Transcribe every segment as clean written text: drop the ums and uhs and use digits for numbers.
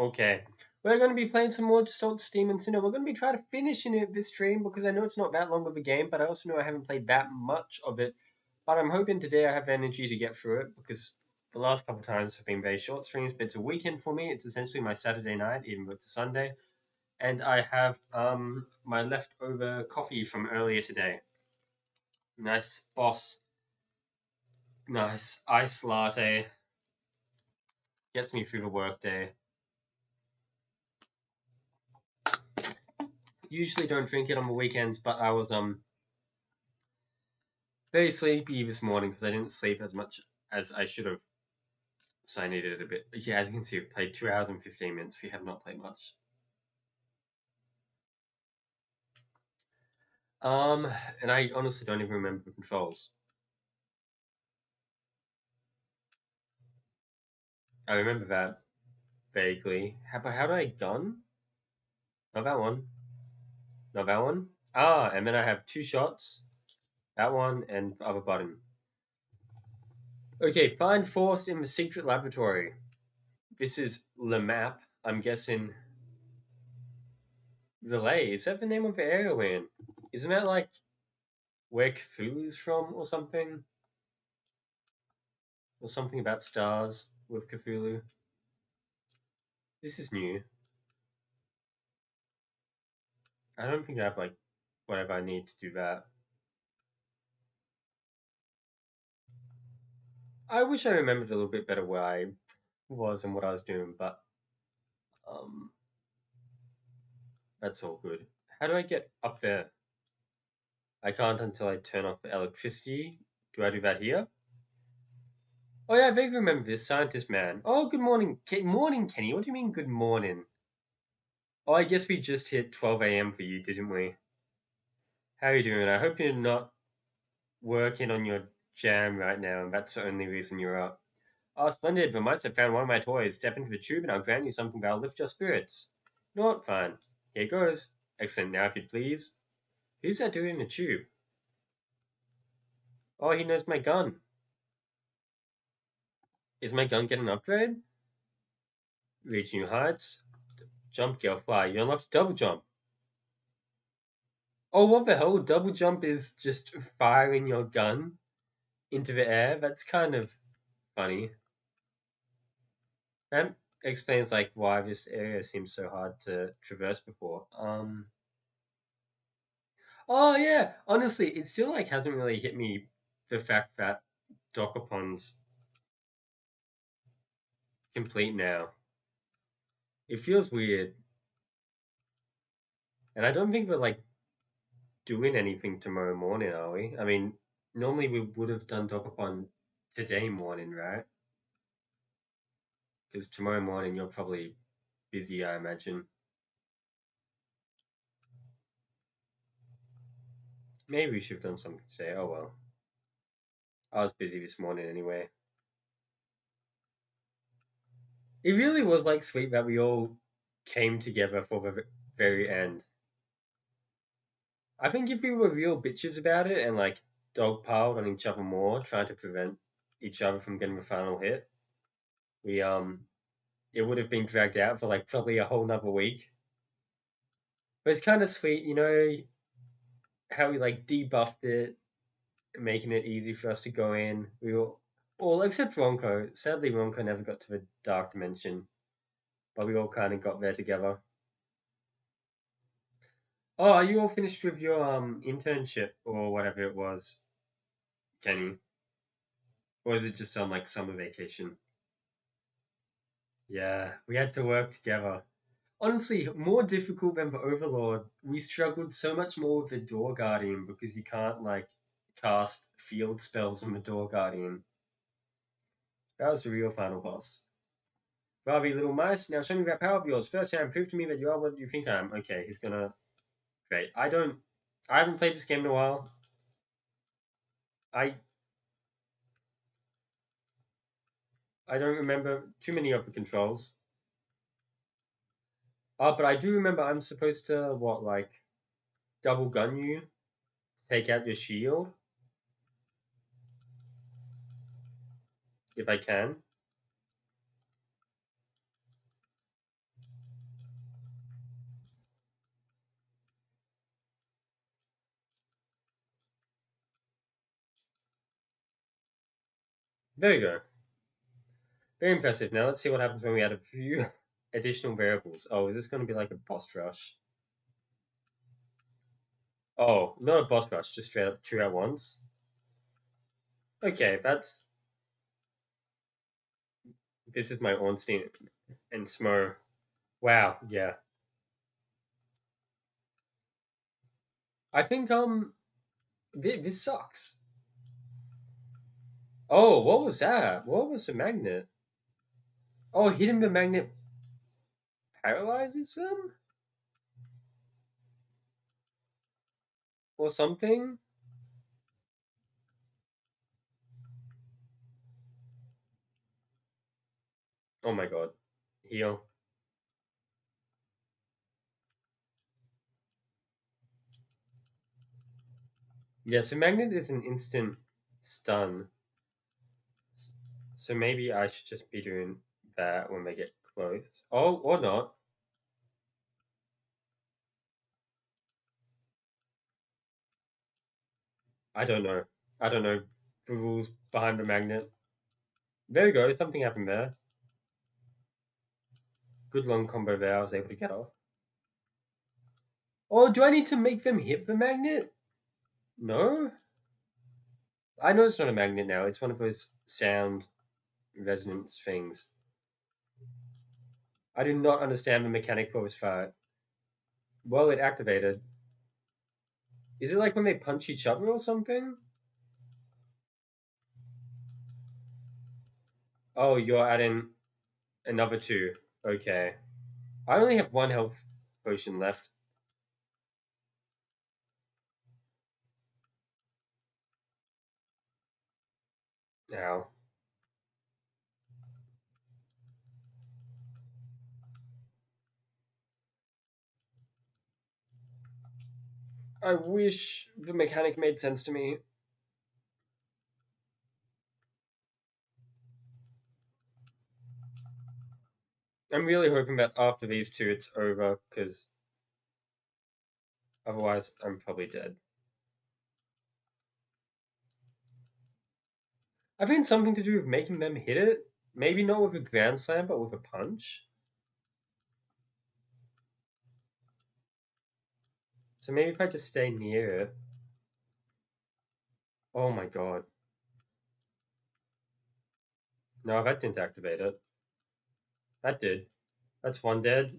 Okay. We're going to be playing some more Gestalt, Steam, and Cinder. We're going to be trying to finish in it this stream because I know it's not that long of a game, but I also know I haven't played that much of it. But I'm hoping today I have energy to get through it because the last couple of times have been very short streams, but it's a weekend for me. It's essentially my Saturday night, even though it's a Sunday. And I have my leftover coffee from earlier today. Nice boss. Nice ice latte. Gets me through the workday. Usually don't drink it on the weekends, but I was very sleepy this morning because I didn't sleep as much as I should have. So I needed a bit. Yeah, as you can see, we've played 2 hours and 15 minutes. We have not played much. And I honestly don't even remember the controls. I remember that vaguely. But how do I gun? Not that one. Not that one. Ah, and then I have 2 shots. That one and the other button. Okay, find force in the secret laboratory. This is the map. I'm guessing Relay. Is that the name of the area we're in? Isn't that like where Cthulhu's from or something? Or something about stars with Cthulhu? This is new. I don't think I have like whatever I need to do that. I wish I remembered a little bit better where I was and what I was doing, but um, that's all good. How do I get up there? I can't until I turn off the electricity. Do I do that here? Oh yeah, I vaguely remember this scientist man. Oh, good morning, morning, Kenny. What do you mean, good morning? Oh, I guess we just hit 12 a.m. for you, didn't we? How are you doing? I hope you're not working on your jam right now, and that's the only reason you're up. Oh, splendid. The mice have found one of my toys. Step into the tube, and I'll grant you something that'll lift your spirits. You know what? Fine. Here goes. Excellent. Now, if you'd please. Who's that doing in the tube? Oh, he knows my gun. Is my gun getting an upgrade? Reach new heights. Jump, girl, fly. You unlocked double jump. Oh, what the hell? Double jump is just firing your gun into the air? That's kind of funny. That explains like why this area seems so hard to traverse before. Oh yeah, honestly, it still like hasn't really hit me the fact that Dokkapon's complete now. It feels weird, and I don't think we're like doing anything tomorrow morning, are we? I mean, normally we would have done Dokkapon today morning, right? Because tomorrow morning you're probably busy, I imagine. Maybe we should have done something today. Oh well, I was busy this morning anyway. It really was like sweet that we all came together for the very end. I think if we were real bitches about it and like dogpiled on each other more, trying to prevent each other from getting the final hit, we it would have been dragged out for like probably a whole nother week. But it's kind of sweet, you know, how we like debuffed it, making it easy for us to go in. We all except Ronco. Sadly, Ronco never got to the dark dimension, but we all kind of got there together. Oh, are you all finished with your internship or whatever it was, Kenny? Or is it just on like summer vacation? Yeah, we had to work together. Honestly, more difficult than the Overlord. We struggled so much more with the Door Guardian because you can't like cast field spells on the Door Guardian. That was the real final boss. Ravi, little mice, now show me that power of yours. First hand, prove to me that you are what you think I am. Okay, he's gonna. Great. I haven't played this game in a while. I I don't remember too many of the controls. But I do remember I'm supposed to what like double gun you, take out your shield if I can. There you go. Very impressive. Now let's see what happens when we add a few additional variables. Oh, is this going to be like a boss rush? Oh, not a boss rush, just straight up two at once. Okay, that's this is my Ornstein and Smo. Wow, yeah. I think this sucks. Oh, what was that? What was the magnet? Oh, hitting the magnet paralyzes them or something. Oh my god, heal. Yeah, so magnet is an instant stun. So maybe I should just be doing that when they get close. Oh, or not. I don't know. I don't know the rules behind the magnet. There we go. Something happened there. Good long combo there. I was able to get off. Oh, do I need to make them hit the magnet? No? I know it's not a magnet now. It's one of those sound resonance things. I do not understand the mechanic for this fight. Well, it activated. Is it like when they punch each other or something? Oh, you're adding another two. Okay. I only have one health potion left. Now, I wish the mechanic made sense to me. I'm really hoping that after these two it's over, because otherwise I'm probably dead. I think something to do with making them hit it. Maybe not with a grand slam, but with a punch. So maybe if I just stay near it. Oh my god. No, that didn't activate it. That did. That's one dead.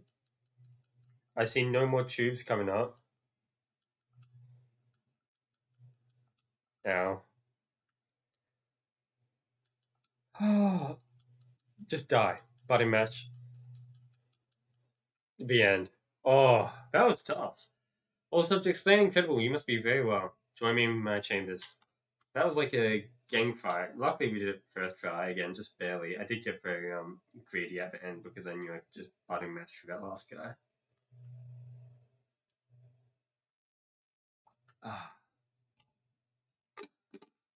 I see no more tubes coming up. Now. Just die. Butting match. The end. Oh, that was tough. Also, to explain incredible, you must be very well. Join me in my chambers. That was like a gang fight. Luckily, we did it first try again, just barely. I did get very greedy at the end because I knew I could just butting match through that last guy. Ah,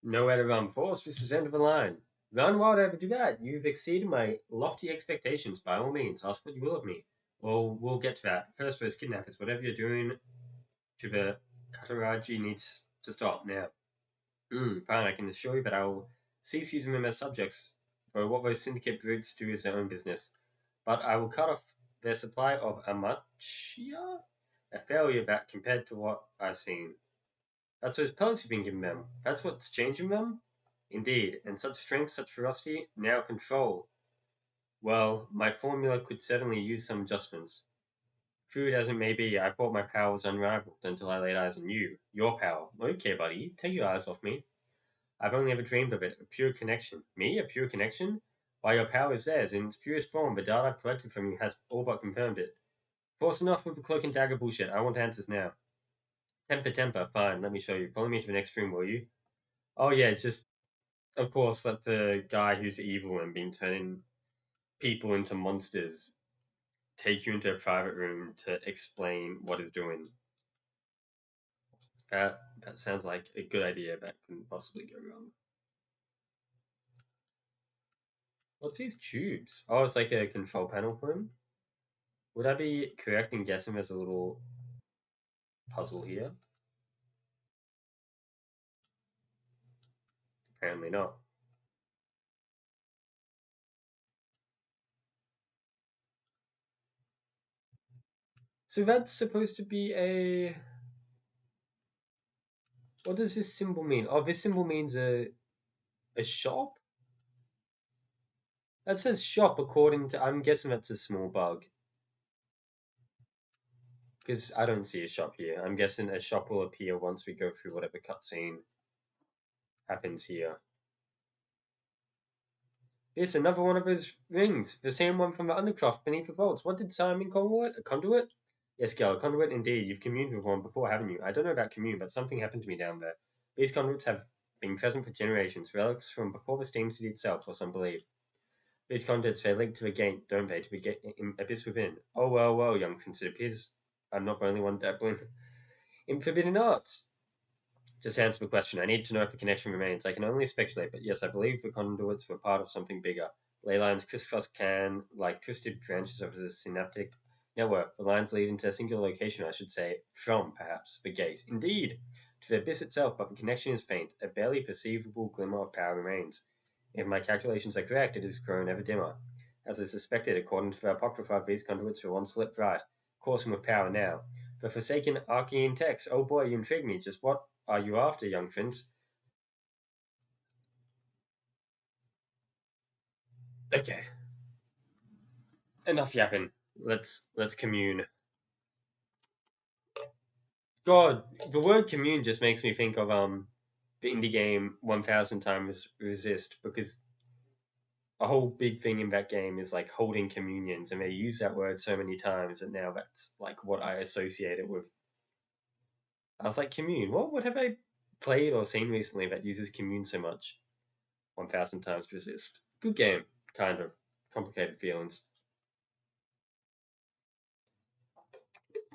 nowhere to run. Force, this is the end of the line. Run wild ever do that. You've exceeded my lofty expectations. By all means, ask what you will of me. Well, we'll get to that. First, for his kidnappers, whatever you're doing to the Kataraji needs to stop now. Fine, I can assure you that I will cease using them as subjects, for what those syndicate brutes do is their own business. But I will cut off their supply of Amachia? A failure that, compared to what I've seen. That's those pellets you've been giving them. That's what's changing them? Indeed, and such strength, such ferocity, now control. Well, my formula could certainly use some adjustments. Crude as it may be, I thought my power was unrivaled until I laid eyes on you. Your power. Okay, buddy, take your eyes off me. I've only ever dreamed of it, a pure connection. Me, a pure connection? Why, your power is theirs. In its purest form, the data I've collected from you has all but confirmed it. Force enough with the cloak and dagger bullshit. I want answers now. Temper, temper. Fine, let me show you. Follow me to the next room, will you? Oh, yeah, just, of course, let the guy who's evil and been turning people into monsters take you into a private room to explain what he's doing. That sounds like a good idea that couldn't possibly go wrong. What's these tubes? Oh, it's like a control panel for him? Would I be correct in guessing there's a little puzzle here? Apparently not. So that's supposed to be a. What does this symbol mean? Oh, this symbol means a shop? That says shop according to. I'm guessing that's a small bug. Because I don't see a shop here. I'm guessing a shop will appear once we go through whatever cutscene happens here. Yes, another one of those rings. The same one from the undercroft beneath the vaults. What did Simon call it? A conduit? Yes, girl, a conduit indeed. You've communed with one before, haven't you? I don't know about commune, but something happened to me down there. These conduits have been present for generations, relics from before the Steam City itself, or some believe. These conduits, they link to the gate, don't they, to the gate in abyss within. Oh, well, well, young prince, it appears I'm not the only one dabbling in forbidden arts. Just answer the question. I need to know if the connection remains. I can only speculate, but yes, I believe the conduits were part of something bigger. Ley lines crisscross can like twisted branches over the synaptic network. The lines lead into a singular location, I should say, from, perhaps, the gate. Indeed, to the abyss itself, but the connection is faint. A barely perceivable glimmer of power remains. If my calculations are correct, it has grown ever dimmer. As I suspected, according to the Apocrypha, these conduits were once lit bright, coursing with power now. The forsaken arcane text. Oh boy, you intrigue me. Just what are you after, young prince? Okay, enough yapping. Let's commune. God, the word commune just makes me think of the indie game 1000 times resist because a whole big thing in that game is like holding communions and they use that word so many times and now that's like what I associate it with. I was like commune. What have I played or seen recently that uses commune so much? 1000 times resist. Good game, kind of complicated feelings.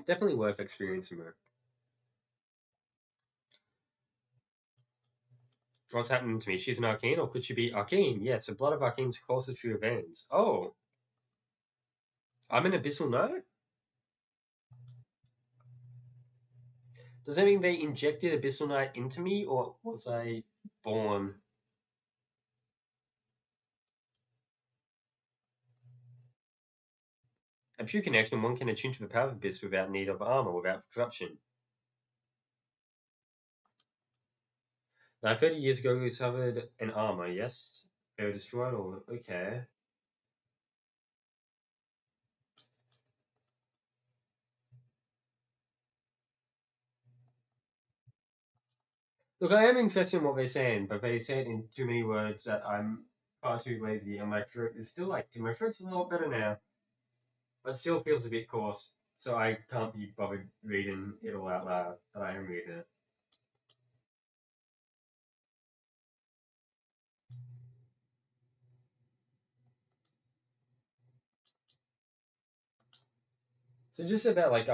Definitely worth experiencing more. What's happening to me? She's an arcane, or could she be arcane? Yes, the blood of arcanes courses through your veins. Oh, I'm an abyssal knight? Does that mean they injected abyssal knight into me, or was I born? A pure connection, one can attune to the power of abyss without need of armor, without corruption. Now, 30 years ago, we discovered an armor, yes? They were destroyed, or okay. Look, I am interested in what they're saying, but they say it in too many words that I'm far too lazy, and my throat is still like, my throat's a lot better now, but still feels a bit coarse, so I can't be bothered reading it all out loud, but I am reading it. So just about like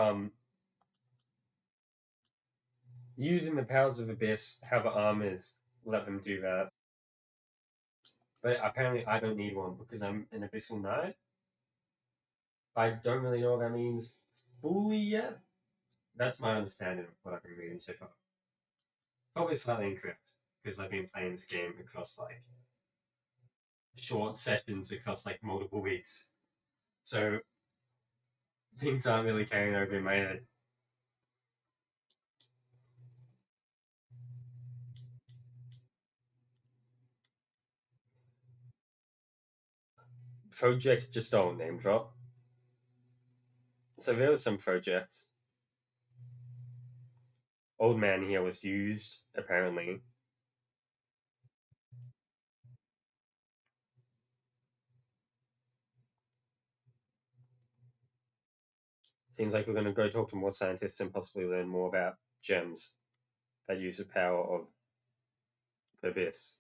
using the powers of abyss, how the armors let them do that. But apparently I don't need one because I'm an abyssal knight. I don't really know what that means fully yet. That's my understanding of what I've been reading so far. Probably slightly incorrect because I've been playing this game across like short sessions across like multiple weeks. So things aren't really carrying over in my head. Project Gestalt name drop. So there was some project. Old man here was used, apparently. Seems like we're going to go talk to more scientists and possibly learn more about gems that use the power of abyss.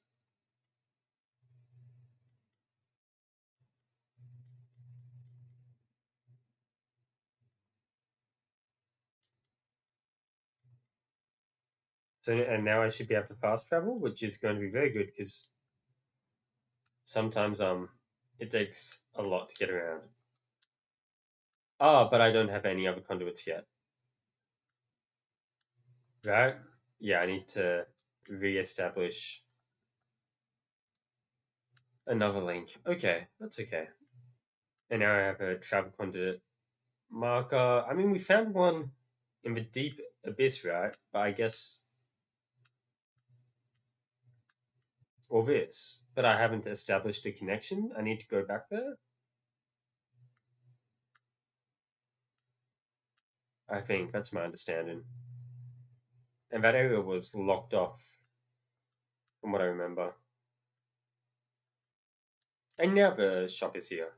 So and now I should be able to fast travel, which is going to be very good because sometimes it takes a lot to get around. Ah, but I don't have any other conduits yet. Right? Yeah, I need to re-establish another link. Okay, that's okay. And now I have a travel conduit Marker. I mean, we found one in the deep abyss, right? But I guess, or this. But I haven't established a connection. I need to go back there. I think that's my understanding. And that area was locked off, from what I remember. And now the shop is here.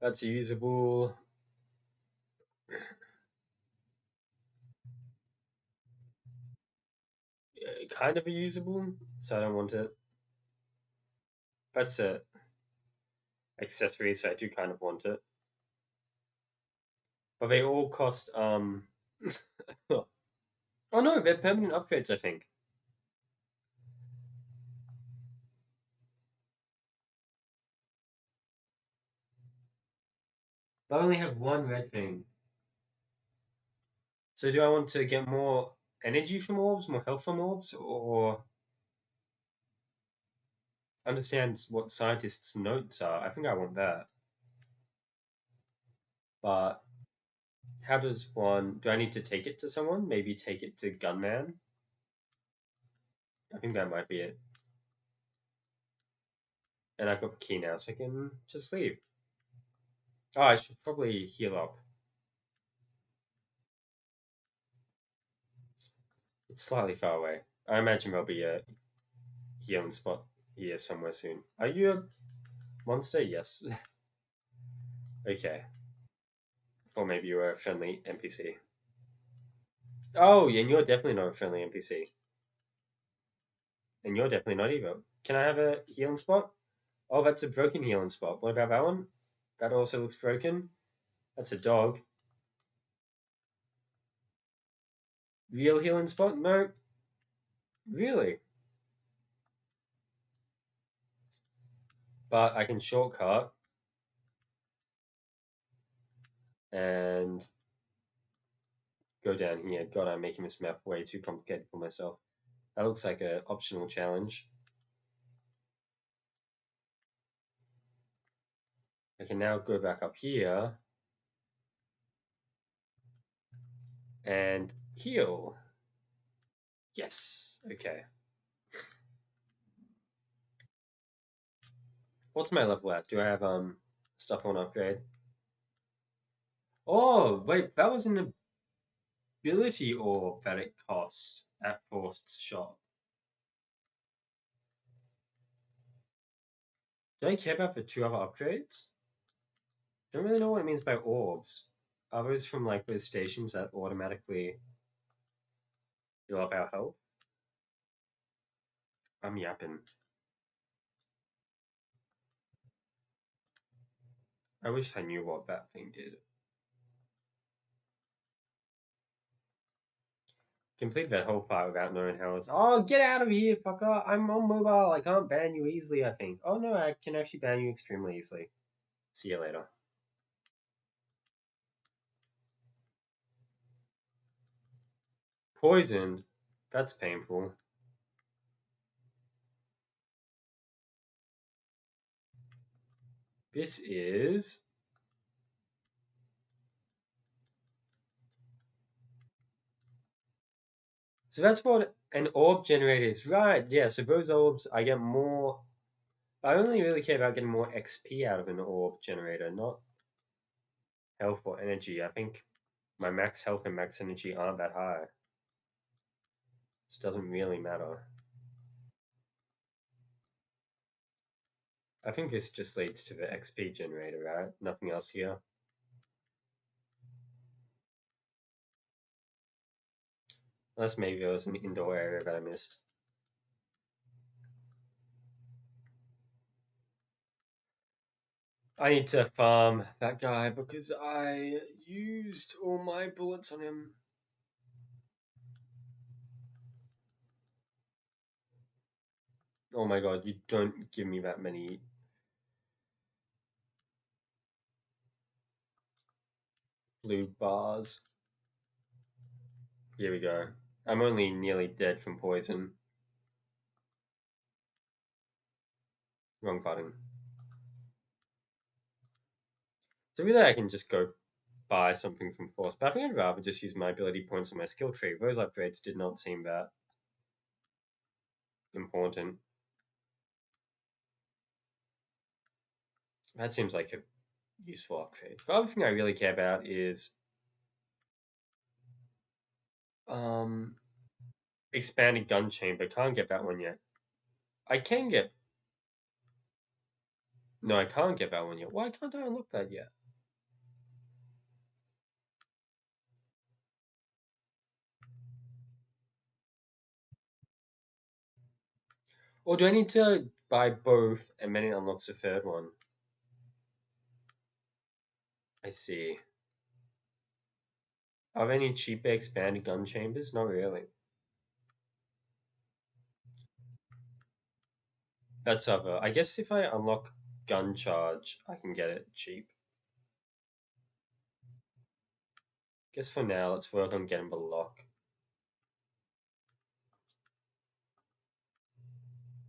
That's usable. Kind of a usable, so I don't want it. That's a accessory, so I do kind of want it. But they all cost oh no, they're permanent upgrades, I think. But I only have one red thing. So do I want to get more energy from orbs, more health from orbs, or understand what scientists' notes are? I think I want that. But how does one do I need to take it to someone? Maybe take it to Gunman? I think that might be it. And I've got the key now, so I can just leave. Oh, I should probably heal up. It's slightly far away. I imagine there'll be a healing spot here somewhere soon. Are you a monster? Yes. Okay. Or maybe you're a friendly NPC. Oh, and you're definitely not a friendly NPC. And you're definitely not either. Can I have a healing spot? Oh, that's a broken healing spot. What about that one? That also looks broken. That's a dog. Real healing spot? No. Really? But I can shortcut and go down here. God, I'm making this map way too complicated for myself. That looks like an optional challenge. I can now go back up here and heal. Yes. Okay. What's my level at? Do I have stuff on upgrade? Oh, wait, that was an ability orb that it cost at Forced Shot. Do I care about the two other upgrades? Don't really know what it means by orbs. Are those from like those stations that automatically fill up our health? I'm yapping. I wish I knew what that thing did. Complete that whole fight without knowing how it's. Oh, get out of here, fucker! I'm on mobile. I can't ban you easily, I think. Oh no, I can actually ban you extremely easily. See you later. Poisoned? That's painful. This is. So that's what an orb generator is. Right, yeah, so those orbs, I get more. I only really care about getting more XP out of an orb generator, not health or energy. I think my max health and max energy aren't that high. So it doesn't really matter. I think this just leads to the XP generator, right? Nothing else here. Unless maybe there was an indoor area that I missed. I need to farm that guy because I used all my bullets on him. Oh my god, you don't give me that many blue bars. Here we go. I'm only nearly dead from poison. Wrong button. So really, I can just go buy something from Force, but I think I'd rather just use my ability points on my skill tree. Those upgrades did not seem that important. That seems like a useful upgrade. The other thing I really care about is um expanded gun chamber. Can't get that one yet. I can get no, I can't get that one yet. Why can't I unlock that yet? Or do I need to buy both and then it unlocks the third one? I see. Are there any cheaper expanded gun chambers? Not really. That's other. I guess if I unlock gun charge, I can get it cheap. Guess for now, let's work on getting the lock.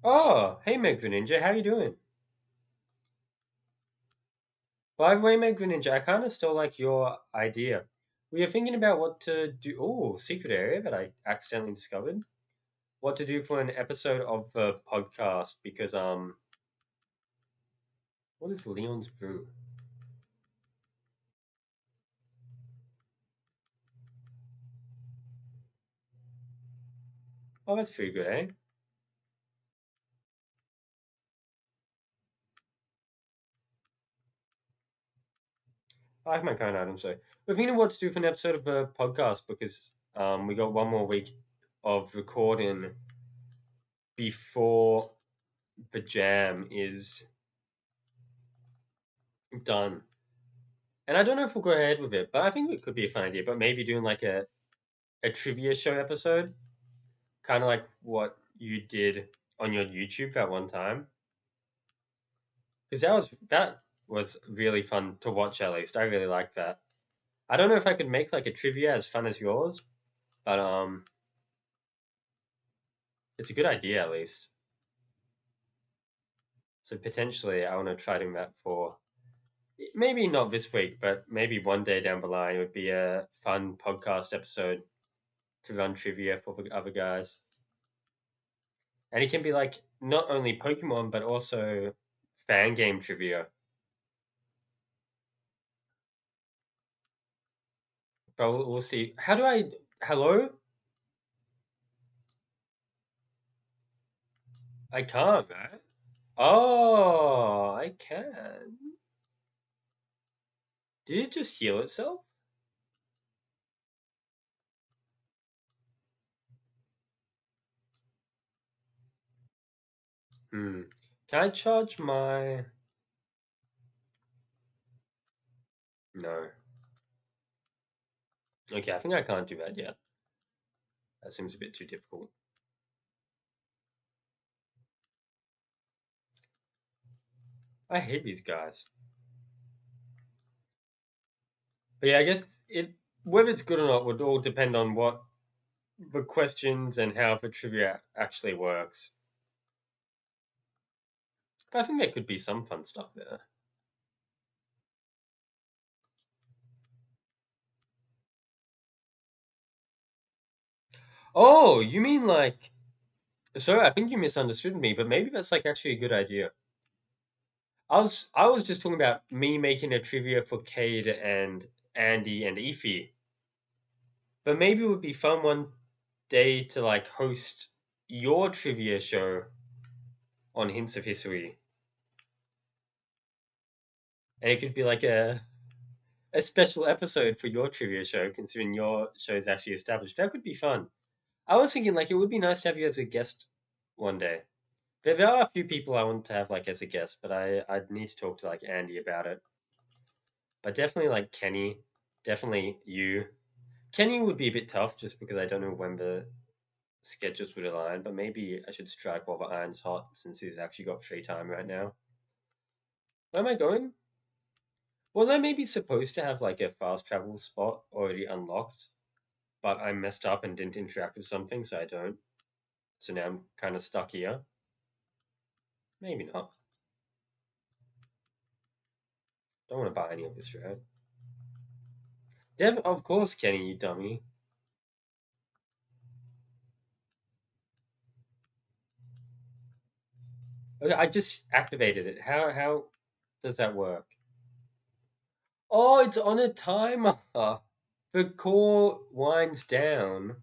Oh, hey Meg Ninja, how you doing? By the way, Meg Ninja, I kind of still like your idea. We are thinking about what to do. Oh, secret area that I accidentally discovered. What to do for an episode of the podcast because what is Leon's brew? Oh, that's pretty good, eh? I like my kind of item. So we're thinking of what to do for an episode of the podcast because we got one more week of recording before the jam is done. And I don't know if we'll go ahead with it, but I think it could be a fun idea. But maybe doing like a trivia show episode, kind of like what you did on your YouTube that one time, because that was really fun to watch. At least I really liked that. I don't know if I could make like a trivia as fun as yours, but it's a good idea at least. So potentially, I want to try doing that for maybe not this week, but maybe one day down the line. It would be a fun podcast episode to run trivia for the other guys. And it can be like not only Pokemon but also fan game trivia. But we'll see. How do I? Hello? I can't, man. Oh, I can. Did it just heal itself? Hmm. Can I charge my? No. Okay, I think I can't do that yet. That seems a bit too difficult. I hate these guys. But yeah, I guess it whether it's good or not would all depend on what the questions and how the trivia actually works. But I think there could be some fun stuff there. Oh, you mean like so I think you misunderstood me, but maybe that's like actually a good idea. I was just talking about me making a trivia for Cade and Andy and Efi. But maybe it would be fun one day to like host your trivia show on Hints of History. And it could be like a special episode for your trivia show, considering your show is actually established. That could be fun. I was thinking like it would be nice to have you as a guest one day. There are a few people I want to have like as a guest, but I'd need to talk to like Andy about it. But definitely like Kenny, definitely you. Kenny would be a bit tough just because I don't know when the schedules would align, but maybe I should strike while the iron's hot since he's actually got free time right now. Where am I going? Was I maybe supposed to have like a fast travel spot already unlocked, but I messed up and didn't interact with something, so I don't. So now I'm kind of stuck here. Maybe not. Don't want to buy any of this, right? Of course, Kenny, you dummy. Okay, I just activated it. How does that work? Oh, it's on a timer. The core winds down,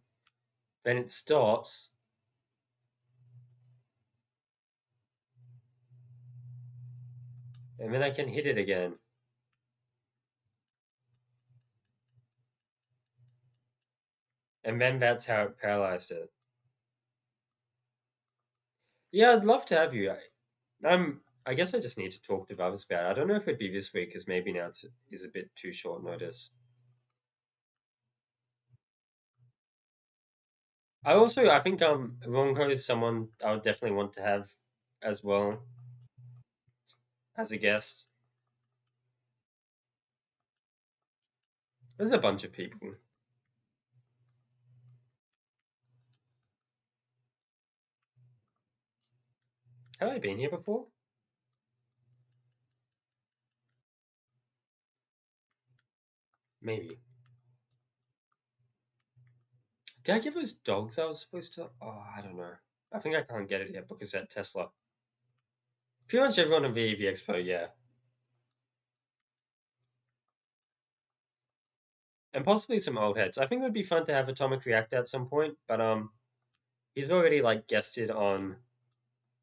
then it stops, and then I can hit it again. And then that's how it paralyzed it. Yeah, I'd love to have you. I guess I just need to talk to others about it. I don't know if it'd be this week because maybe now is a bit too short notice. I think Ronco is someone I would definitely want to have as well as a guest. There's a bunch of people. Have I been here before? Maybe. Did I give those dogs I was supposed to? Oh, I don't know. I think I can't get it yet because that Tesla. Pretty much everyone at VEV Expo, yeah, and possibly some old heads. I think it would be fun to have Atomic Reactor at some point, but he's already like guested on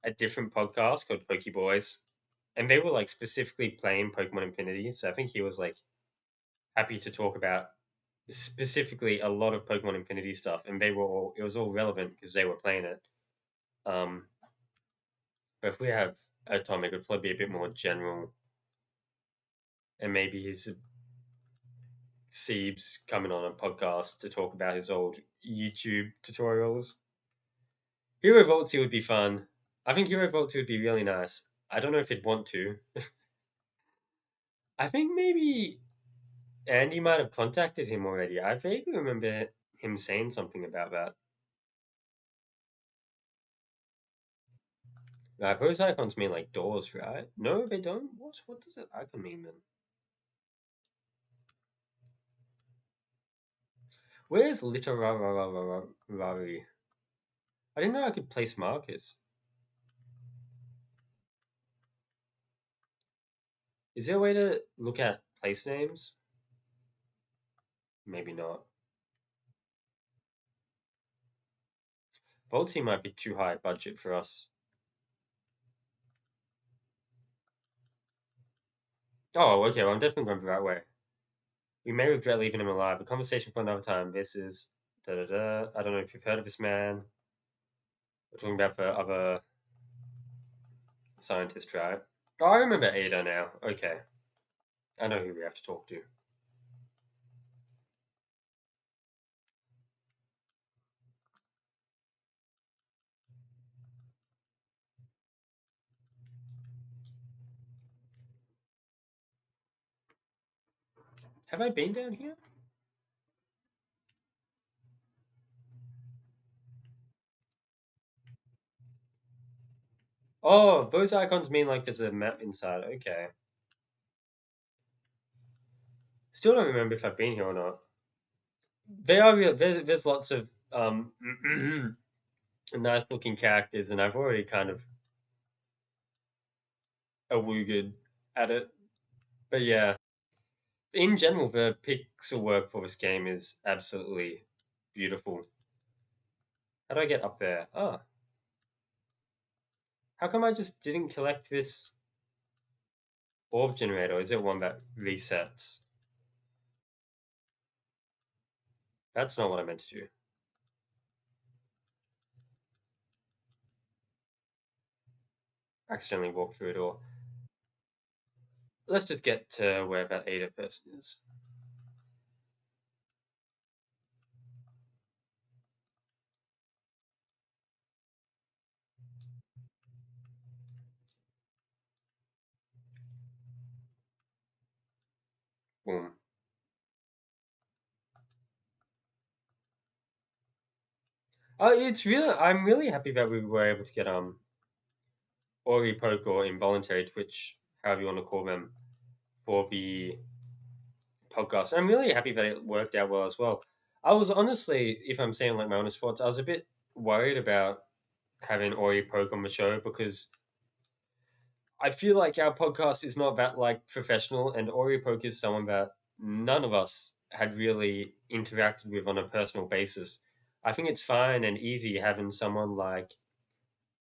a different podcast called Poke Boys, and they were like specifically playing Pokemon Infinity. So I think he was like happy to talk about specifically a lot of Pokemon Infinity stuff, and it was all relevant because they were playing it. Um, but if we have Atomic, it'd probably be a bit more general, and maybe his Siebes coming on a podcast to talk about his old YouTube tutorials. Hero Vaulty would be fun. I think Hero Vaulty would be really nice. I don't know if he'd want to. I think maybe Andy might have contacted him already. I vaguely remember him saying something about that. Those icons mean like doors, right? No, they don't. What does that icon mean then? Where's literary? I didn't know I could place markers. Is there a way to look at place names? Maybe not. Voltsy might be too high budget for us. Oh, okay. Well, I'm definitely going the right way. We may regret leaving him alive. A conversation for another time. This is da da da. I don't know if you've heard of this man. We're talking about the other scientist, right? Oh, I remember Ada now. Okay. I know who we have to talk to. Have I been down here? Oh, those icons mean like there's a map inside. Okay. Still don't remember if I've been here or not. There's lots of nice looking characters, and I've already kind of awoogered at it. But yeah, in general, the pixel work for this game is absolutely beautiful. How do I get up there? Ah, how come I just didn't collect this orb generator? Is it one that resets? That's not what I meant to do. Accidentally walked through a door. Let's just get to where that Ada person is. Boom. I'm really happy that we were able to get Ori poke or involuntary twitch, however you want to call them, for the podcast. I'm really happy that it worked out well as well. I was honestly, if I'm saying like my honest thoughts, I was a bit worried about having Ori Poke on the show because I feel like our podcast is not that like professional, and Ori Poke is someone that none of us had really interacted with on a personal basis. I think it's fine and easy having someone like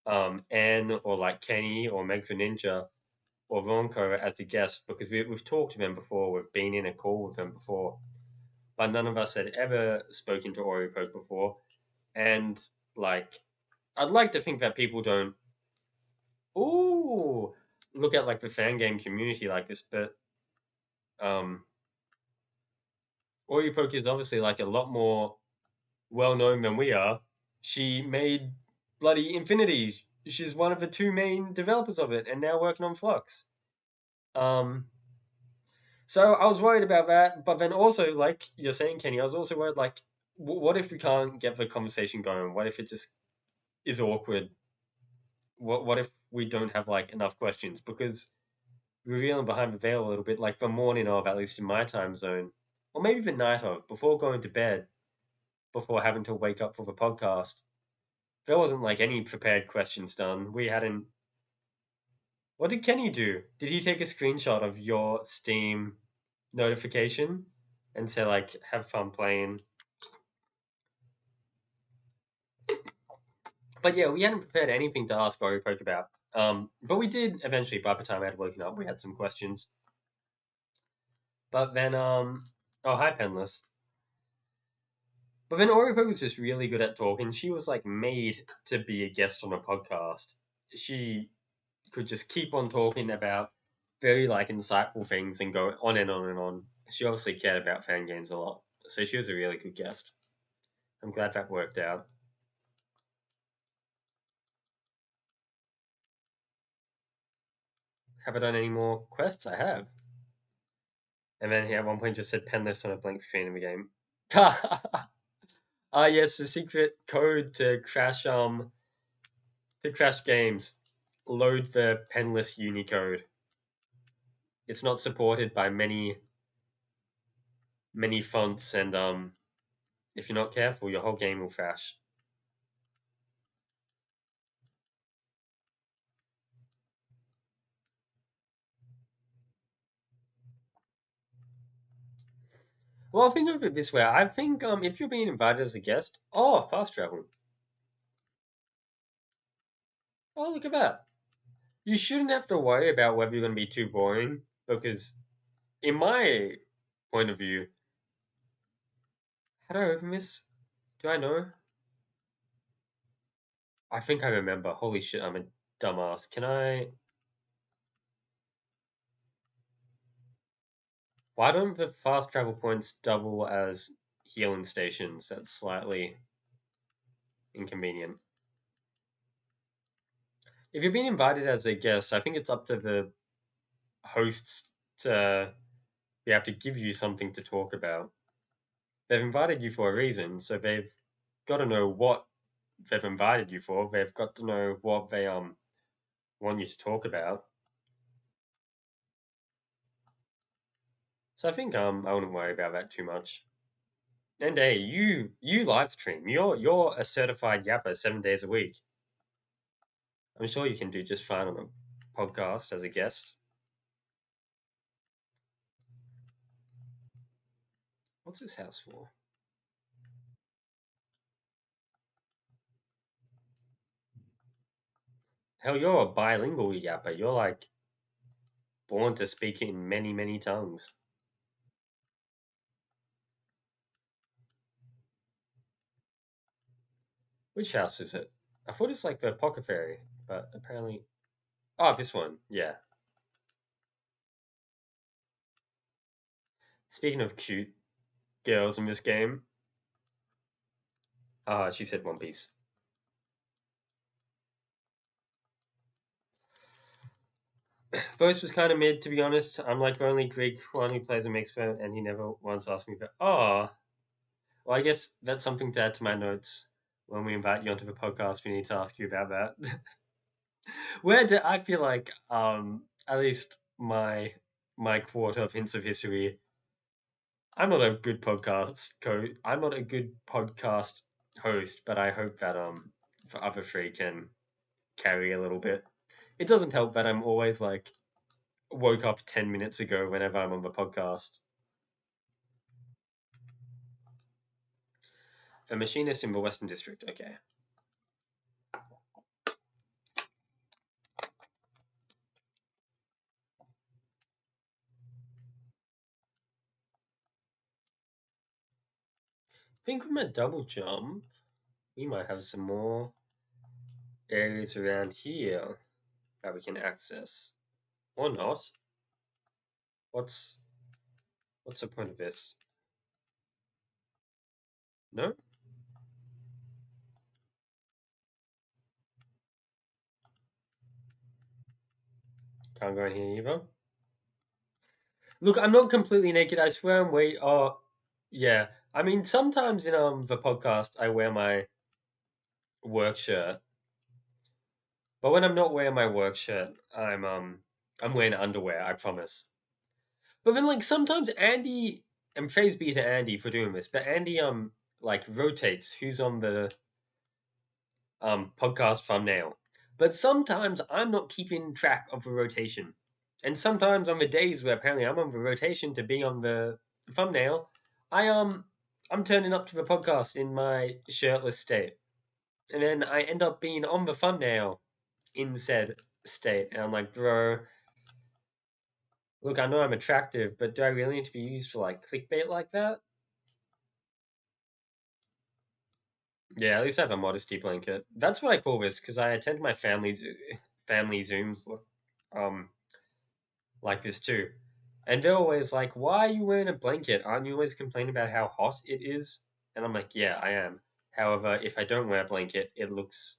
Anne or like Kenny or Meg the Ninja or Ronco as a guest because we've talked to them before, we've been in a call with them before, but none of us had ever spoken to Oreo Poke before. And like, I'd like to think that people don't, ooh, look at like the fan game community like this, but um, Oreo Poke is obviously like a lot more well known than we are. She made bloody Infinity. She's one of the two main developers of it, and now working on Flux. Um, So I was worried about that, but then also, like you're saying, Kenny, I was also worried, like, what if we can't get the conversation going? What if it just is awkward? What if we don't have like enough questions? Because revealing behind the veil a little bit, like the morning of, at least in my time zone, or maybe the night of, before going to bed, before having to wake up for the podcast, there wasn't like any prepared questions done. We hadn't. What did Kenny do? Did he take a screenshot of your Steam notification and say like, "Have fun playing"? But yeah, we hadn't prepared anything to ask Poke about. But we did eventually. By the time I had woken up, we had some questions. But then, oh hi Penless. But then Poke was just really good at talking. She was like made to be a guest on a podcast. She could just keep on talking about very like insightful things and go on and on and on. She obviously cared about fan games a lot, so she was a really good guest. I'm glad that worked out. Have I done any more quests? I have. And then he at one point just said penless on a blank screen in the game. Ah, yes, the secret code to crash games. Load the penless Unicode. It's not supported by many fonts, and if you're not careful, your whole game will crash. Well, think of it this way. I think if you're being invited as a guest, oh, fast travel. Oh, look at that. You shouldn't have to worry about whether you're going to be too boring because, in my point of view, how do I open this? Do I know? I think I remember. Holy shit, I'm a dumbass. Can I? Why don't the fast travel points double as healing stations? That's slightly inconvenient. If you're being invited as a guest, I think it's up to the hosts to be able to give you something to talk about. They've invited you for a reason, so they've got to know what they've invited you for. They've got to know what they want you to talk about. So I think I wouldn't worry about that too much. And hey, you live stream. You're a certified yapper 7 days a week. I'm sure you can do just fine on a podcast as a guest. What's this house for? Hell, you're a bilingual yapper. You're like born to speak in many tongues. Which house is it? I thought it's like the Pocket Fairy, but apparently, oh, this one. Yeah. Speaking of cute girls in this game, she said One Piece. Voice was kind of mid, to be honest. I'm like the only Greek one who plays a mixed phone, and he never once asked me about. Oh, well, I guess that's something to add to my notes. When we invite you onto the podcast, we need to ask you about that. Where do I feel like, at least my quarter of hints of history. I'm not a good I'm not a good podcast host, but I hope that for other three can carry a little bit. It doesn't help that I'm always like woke up 10 minutes ago whenever I'm on the podcast. A machinist in the Western District. Okay. I think with my double jump, we might have some more areas around here that we can access. Or not. What's what's the point of this? No? Can't go in here either. Look, I'm not completely naked. I swear I'm way. Oh, yeah. I mean, sometimes in the podcast, I wear my work shirt, but when I'm not wearing my work shirt, I'm wearing underwear. I promise. But then, like, sometimes Andy, and phase B to Andy for doing this, but Andy like rotates who's on the podcast thumbnail. But sometimes I'm not keeping track of the rotation. And sometimes on the days where apparently I'm on the rotation to be on the thumbnail, I I'm turning up to the podcast in my shirtless state. And then I end up being on the thumbnail in said state. And I'm like, bro, look, I know I'm attractive, but do I really need to be used for like clickbait like that? Yeah, at least I have a modesty blanket. That's what I call this because I attend my family Zooms um like this too. And they're always like, "Why are you wearing a blanket? Aren't you always complaining about how hot it is?" And I'm like, "Yeah, I am. However, if I don't wear a blanket, it looks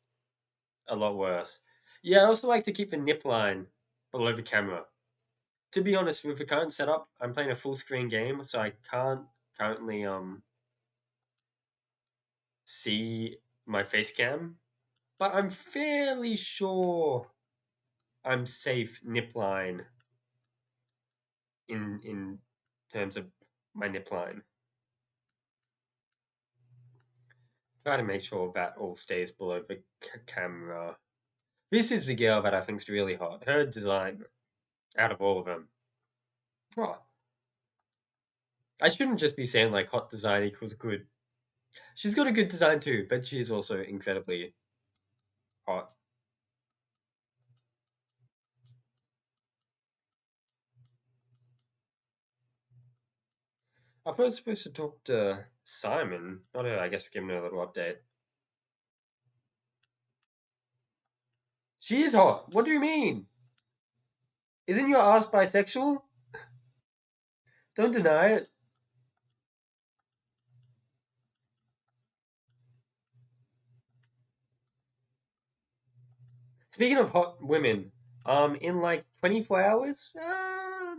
a lot worse." Yeah, I also like to keep the nip line below the camera. To be honest, with the current setup, I'm playing a full screen game, so I can't currently see my face cam, but I'm fairly sure I'm safe nip line in terms of my nip line. Try to make sure that all stays below the camera. This is the girl that I think's really hot. Her design, out of all of them, oh, I shouldn't just be saying like hot design equals good. She's got a good design too, but she is also incredibly hot. I thought I was supposed to talk to Simon, not her. I guess we're giving her a little update. She is hot. What do you mean? Isn't your ass bisexual? Don't deny it. Speaking of hot women, in like 24 hours,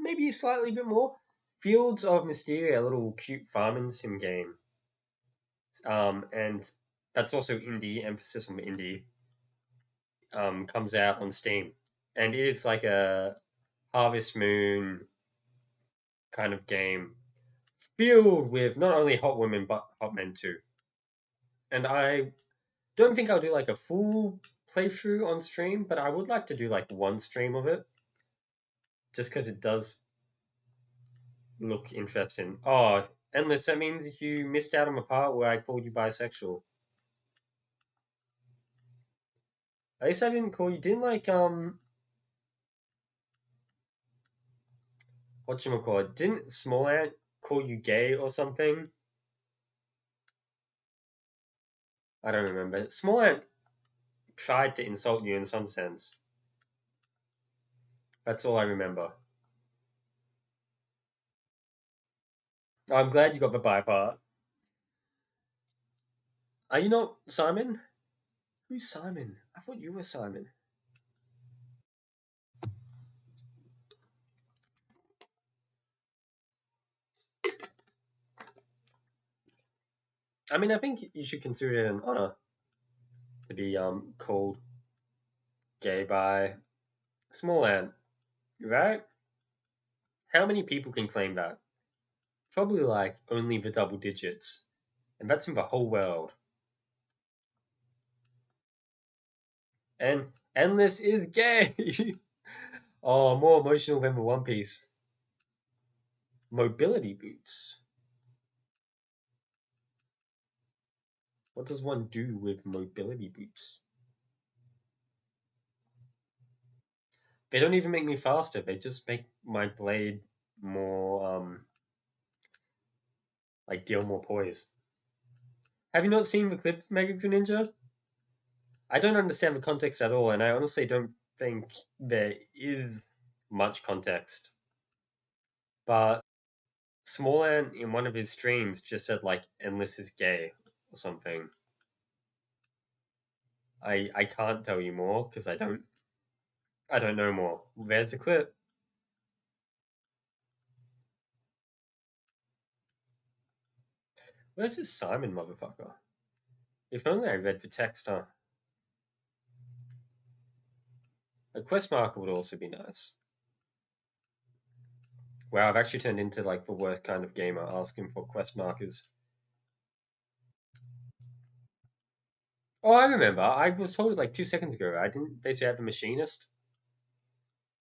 maybe slightly bit more, Fields of Mysteria, a little cute farming sim game, and that's also indie, emphasis on indie, comes out on Steam, and it is like a Harvest Moon kind of game, filled with not only hot women but hot men too. And I don't think I'll do like a full playthrough on stream, but I would like to do like one stream of it, just because it does look interesting. Oh, Endless, that means you missed out on the part where I called you bisexual. At least I didn't call you. Didn't like whatchamacallit? Didn't Small Ant call you gay or something? I don't remember. Small Ant tried to insult you in some sense. That's all I remember. I'm glad you got the bi part. Are you not Simon? Who's Simon? I thought you were Simon. I mean, I think you should consider it an honor to be called gay by Small Ant, right? How many people can claim that? Probably like only the double digits. And that's in the whole world. And Endless is gay! Oh, more emotional than the One Piece. Mobility boots. What does one do with mobility boots? They don't even make me faster. They just make my blade more, like deal more poise. Have you not seen the clip, Mega Ninja? I don't understand the context at all, and I honestly don't think there is much context. But Small Ant in one of his streams just said like "Endless is gay" or something. I can't tell you more because I don't know more. There's a clip. Where's this Simon motherfucker? If only I read the text, huh? A quest marker would also be nice. Wow, I've actually turned into like the worst kind of gamer asking for quest markers. Oh, I remember. I was told like 2 seconds ago. I didn't. They say I have a machinist.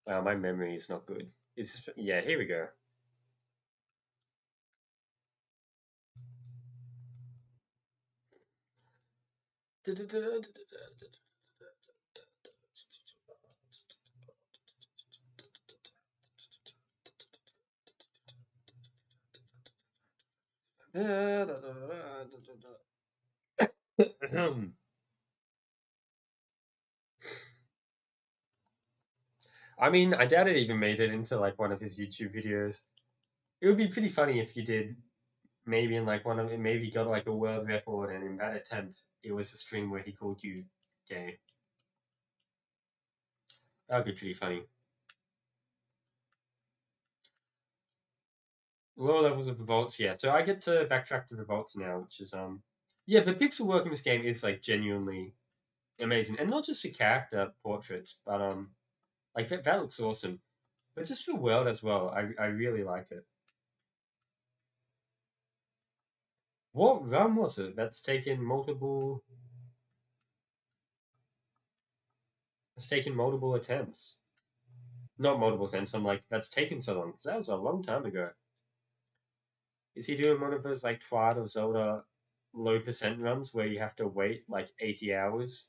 Wow, my memory is not good. It's yeah. Here we go. I mean, I doubt it even made it into like one of his YouTube videos. It would be pretty funny if you did. Maybe in like one of maybe he got like a world record, and in that attempt, it was a stream where he called you gay. That would be pretty funny. Lower levels of revolts, yeah. So I get to backtrack to revolts now, which is yeah, the pixel work in this game is like genuinely amazing, and not just for character portraits, but like that looks awesome, but just for world as well. I really like it. What run was it that's taken multiple? It's taken multiple attempts. Not multiple attempts. I'm like that's taken so long because that was a long time ago. Is he doing one of those like Twilight of Zelda low percent runs where you have to wait like 80 hours?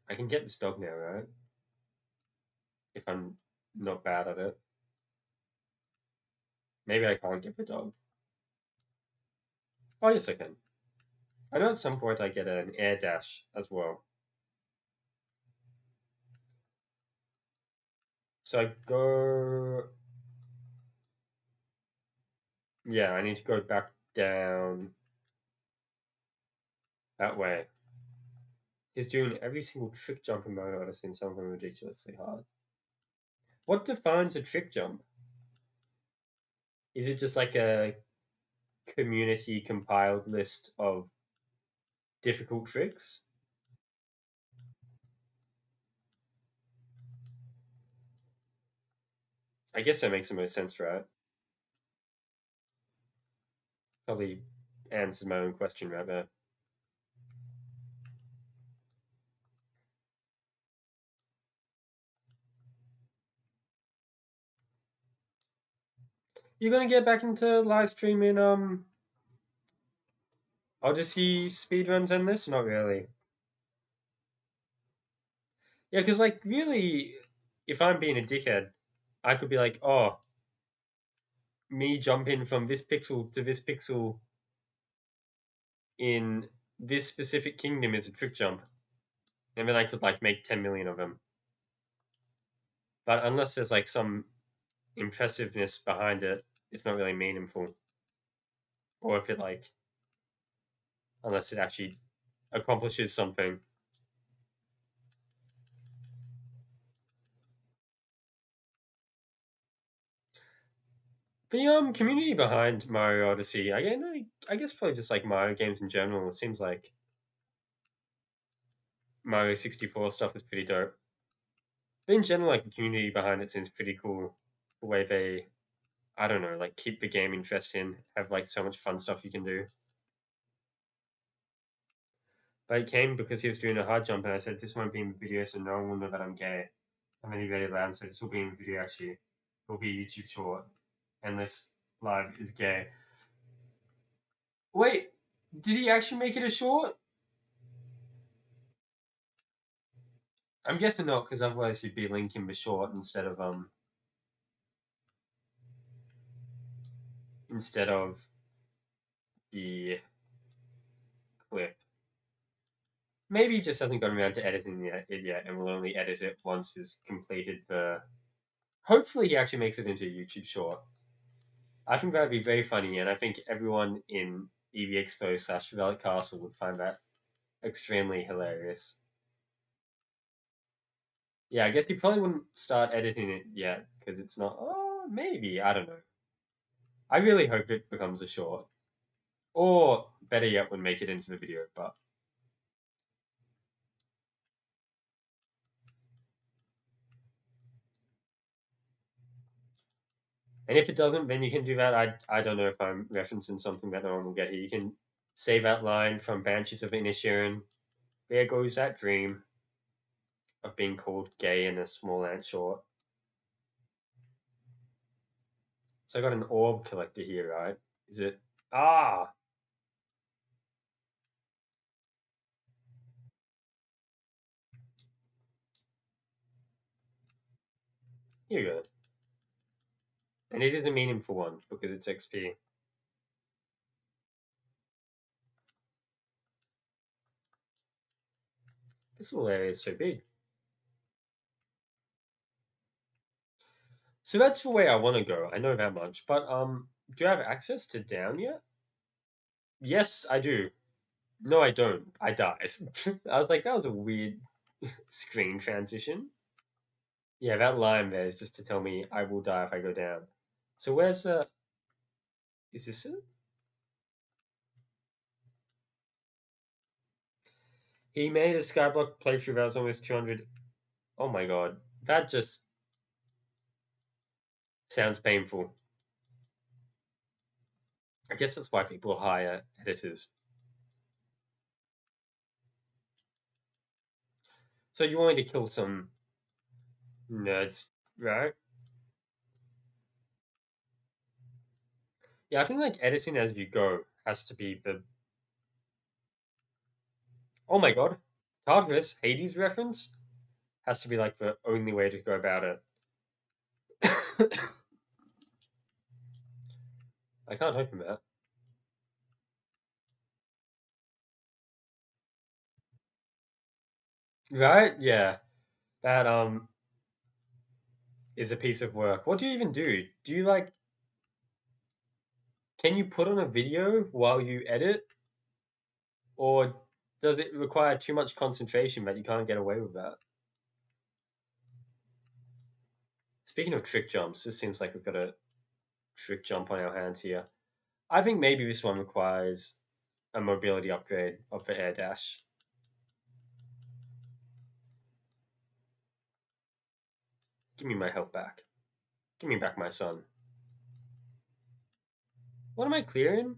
I can get this dog now, right? If I'm not bad at it. Maybe I can't get the dog. Oh, yes, I can. I know at some point I get an air dash as well. So I go. Yeah, I need to go back down that way. He's doing every single trick jump in Mario Odyssey and some of them ridiculously hard. What defines a trick jump? Is it just like a community compiled list of difficult tricks? I guess that makes the most sense, right? Probably answered my own question right there. You're gonna get back into live streaming Odyssey speedruns and this? Not really. Yeah, because like really, if I'm being a dickhead, I could be like, oh, me jumping from this pixel to this pixel in this specific kingdom is a trick jump, and then I could like make 10 million of them. But unless there's like some impressiveness behind it, it's not really meaningful. Or if it like, unless it actually accomplishes something. The community behind Mario Odyssey, I guess probably just like Mario games in general. It seems like Mario 64 stuff is pretty dope. But in general, like the community behind it seems pretty cool. The way they, I don't know, like keep the game interesting, have like so much fun stuff you can do. But it came because he was doing a hard jump, and I said, "This won't be in the video, so no one will know that I'm gay." And then he read it loud and said, "This will be in the video actually. It will be a YouTube short, and this live is gay." Wait, did he actually make it a short? I'm guessing not, because otherwise he'd be linking the short instead of the clip. Maybe he just hasn't gotten around to editing it yet, and will only edit it once he's completed the. Hopefully, he actually makes it into a YouTube short. I think that would be very funny, and I think everyone in EV Expo / Relic Castle would find that extremely hilarious. Yeah, I guess he probably wouldn't start editing it yet because it's not. Oh, maybe I don't know. I really hope it becomes a short, or better yet, would make it into the video. But and if it doesn't, then you can do that. I don't know if I'm referencing something that no one will get here. You can say that line from Banshees of Inisherin. There goes that dream of being called gay in a small ant short. So I got an orb collector here, right? Is it? Ah, here you go. And it is a meaningful one because it's XP. This little area is so big. So that's the way I want to go. I know that much. But do you have access to down yet? Yes, I do. No, I don't. I died. I was like, that was a weird screen transition. Yeah, that line there is just to tell me I will die if I go down. So where's the? Is this it? He made a Skyblock playthrough that was almost 200. Oh my god, that just sounds painful. I guess that's why people hire editors. So you wanted to kill some nerds, right? Yeah, I think like editing as you go has to be the. Oh my god, Tartarus Hades reference has to be like the only way to go about it. I can't open that. Right? Yeah, that is a piece of work. What do you even do? Do you like? Can you put on a video while you edit, or does it require too much concentration that you can't get away with that? Speaking of trick jumps, this seems like we've got a trick jump on our hands here. I think maybe this one requires a mobility upgrade of the air dash. Give me my health back. Give me back my son. What am I clearing?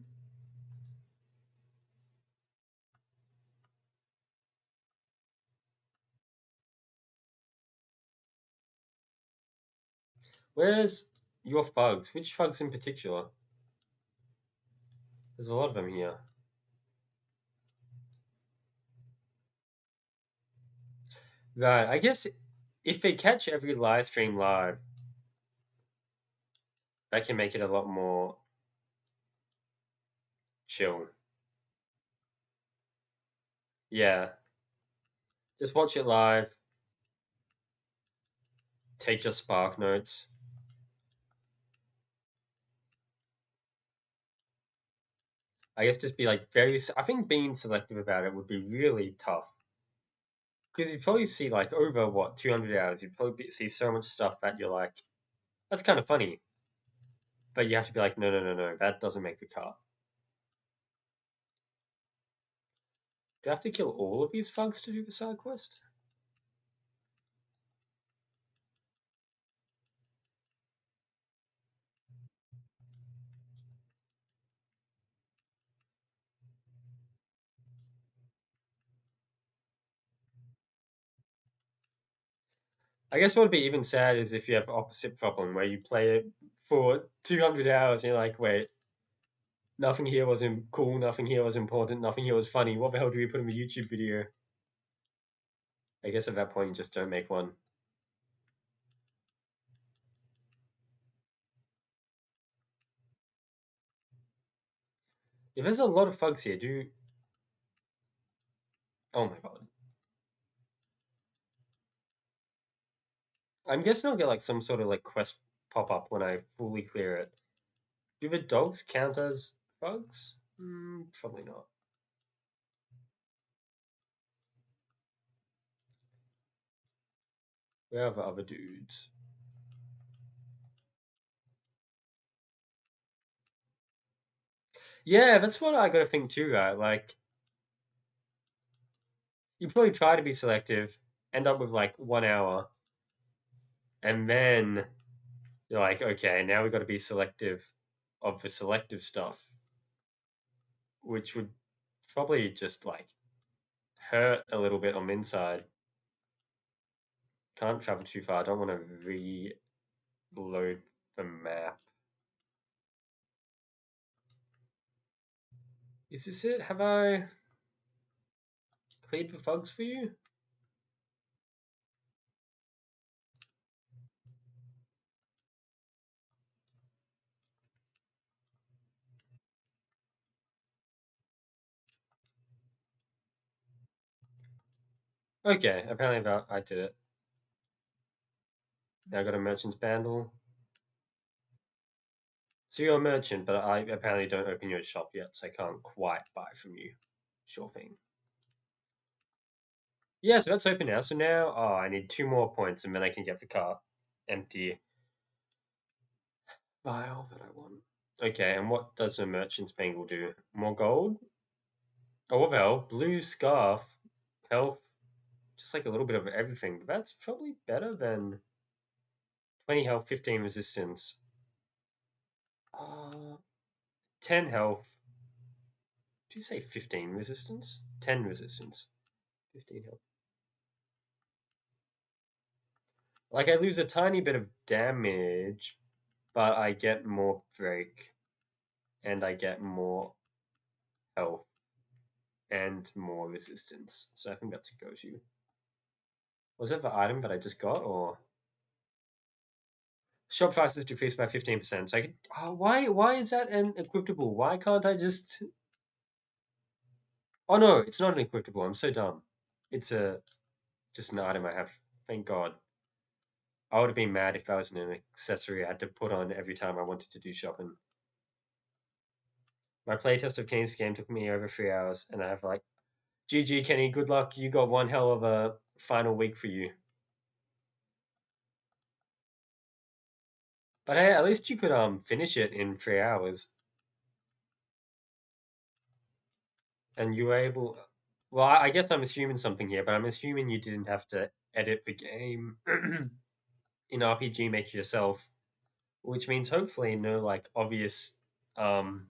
Where's your thugs? Which thugs in particular? There's a lot of them here. Right, I guess if they catch every live stream live, that can make it a lot more chill. Yeah, just watch it live, take your spark notes. I guess just be like very. I think being selective about it would be really tough because you probably see like over what 200 hours, you probably see so much stuff that you're like, that's kind of funny, but you have to be like, no, no, no, no, that doesn't make the cut. Do I have to kill all of these thugs to do the side quest? I guess what would be even sad is if you have opposite problem where you play it for 200 hours and you're like, wait, nothing here was cool, nothing here was important, nothing here was funny. What the hell do we put in a YouTube video? I guess at that point you just don't make one. If there's a lot of thugs here, do... Oh my god. I'm guessing I'll get like some sort of like quest pop up when I fully clear it. Do the dogs count as thugs? Probably not. Where are the other dudes? Yeah, that's what I gotta think too, right? Like, you probably try to be selective, end up with like 1 hour, and then you're like, okay, now we gotta be selective of the selective stuff, which would probably just like hurt a little bit on the inside. Can't travel too far. I don't want to reload the map. Is this it? Have I cleared the thugs for you? Okay, apparently I did it. Now I got a merchant's bundle. So you're a merchant, but I apparently don't open your shop yet, so I can't quite buy from you. Sure thing. Yeah, so that's open now. So now, oh, I need 2 more points, and then I can get the car empty vial that I want. Okay, and what does the merchant's bangle do? More gold? Oh, what the hell? Blue scarf, health, just like a little bit of everything. But that's probably better than 20 health, 15 resistance. 10 health. Did you say 15 resistance? 10 resistance. 15 health. Like, I lose a tiny bit of damage, but I get more break, and I get more health, and more resistance. So I think that's a go-to. Was that the item that I just got, or... Shop prices decreased by 15%. So I could... Oh, why is that an equipable? Why can't I just... Oh no, it's not an equipable. I'm so dumb. It's just an item I have. Thank God. I would have been mad if that was an accessory I had to put on every time I wanted to do shopping. My playtest of Kane's game took me over 3 hours, and I have like, GG Kenny, good luck. You got one hell of a final week for you. But hey, at least you could finish it in 3 hours, and you were able. Well, I guess I'm assuming something here, but I'm assuming you didn't have to edit the game in RPG Maker yourself, which means hopefully no like obvious um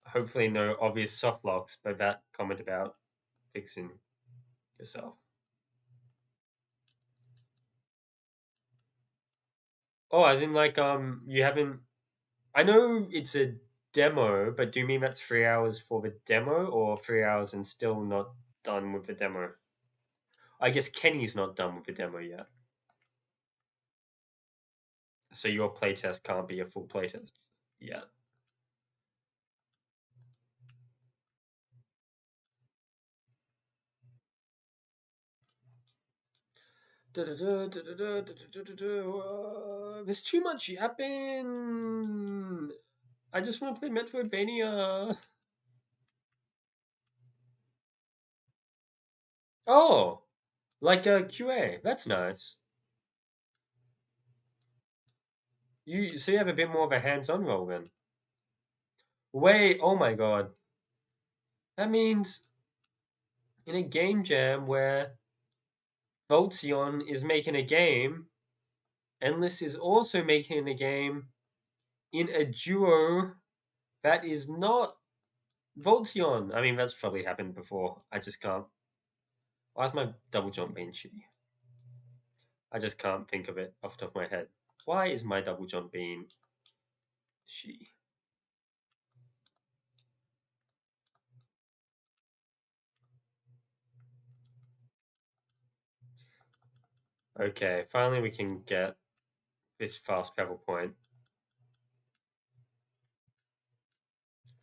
hopefully no obvious soft locks by that comment about fixing yourself. Oh, as in like you haven't. I know it's a demo, but do you mean that's 3 hours for the demo, or 3 hours and still not done with the demo? I guess Kenny's not done with the demo yet, so your playtest can't be a full playtest yet. There's too much yapping. I just want to play Metroidvania. Oh, like a QA. That's nice. So you have a bit more of a hands-on role then. Wait, oh my god. That means in a game jam where Voltzion is making a game, Endless is also making a game in a duo that is not Voltzion. I mean, that's probably happened before. I just can't Why is my double jump being shitty? I just can't think of it off the top of my head. Why is my double jump being shitty? Okay, finally we can get this fast travel point.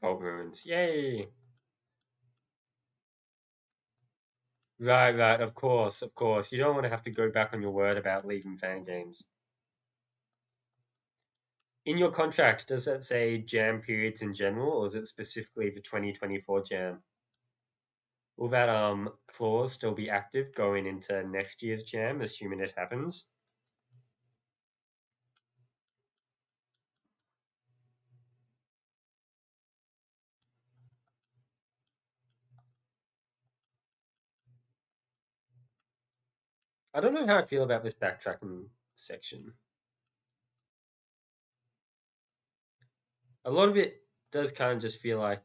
Vault ruins. Yay! Right, of course, of course. You don't want to have to go back on your word about leaving fan games. In your contract, does that say jam periods in general, or is it specifically the 2024 jam? Will that clause still be active going into next year's jam, assuming it happens? I don't know how I feel about this backtracking section. A lot of it does kind of just feel like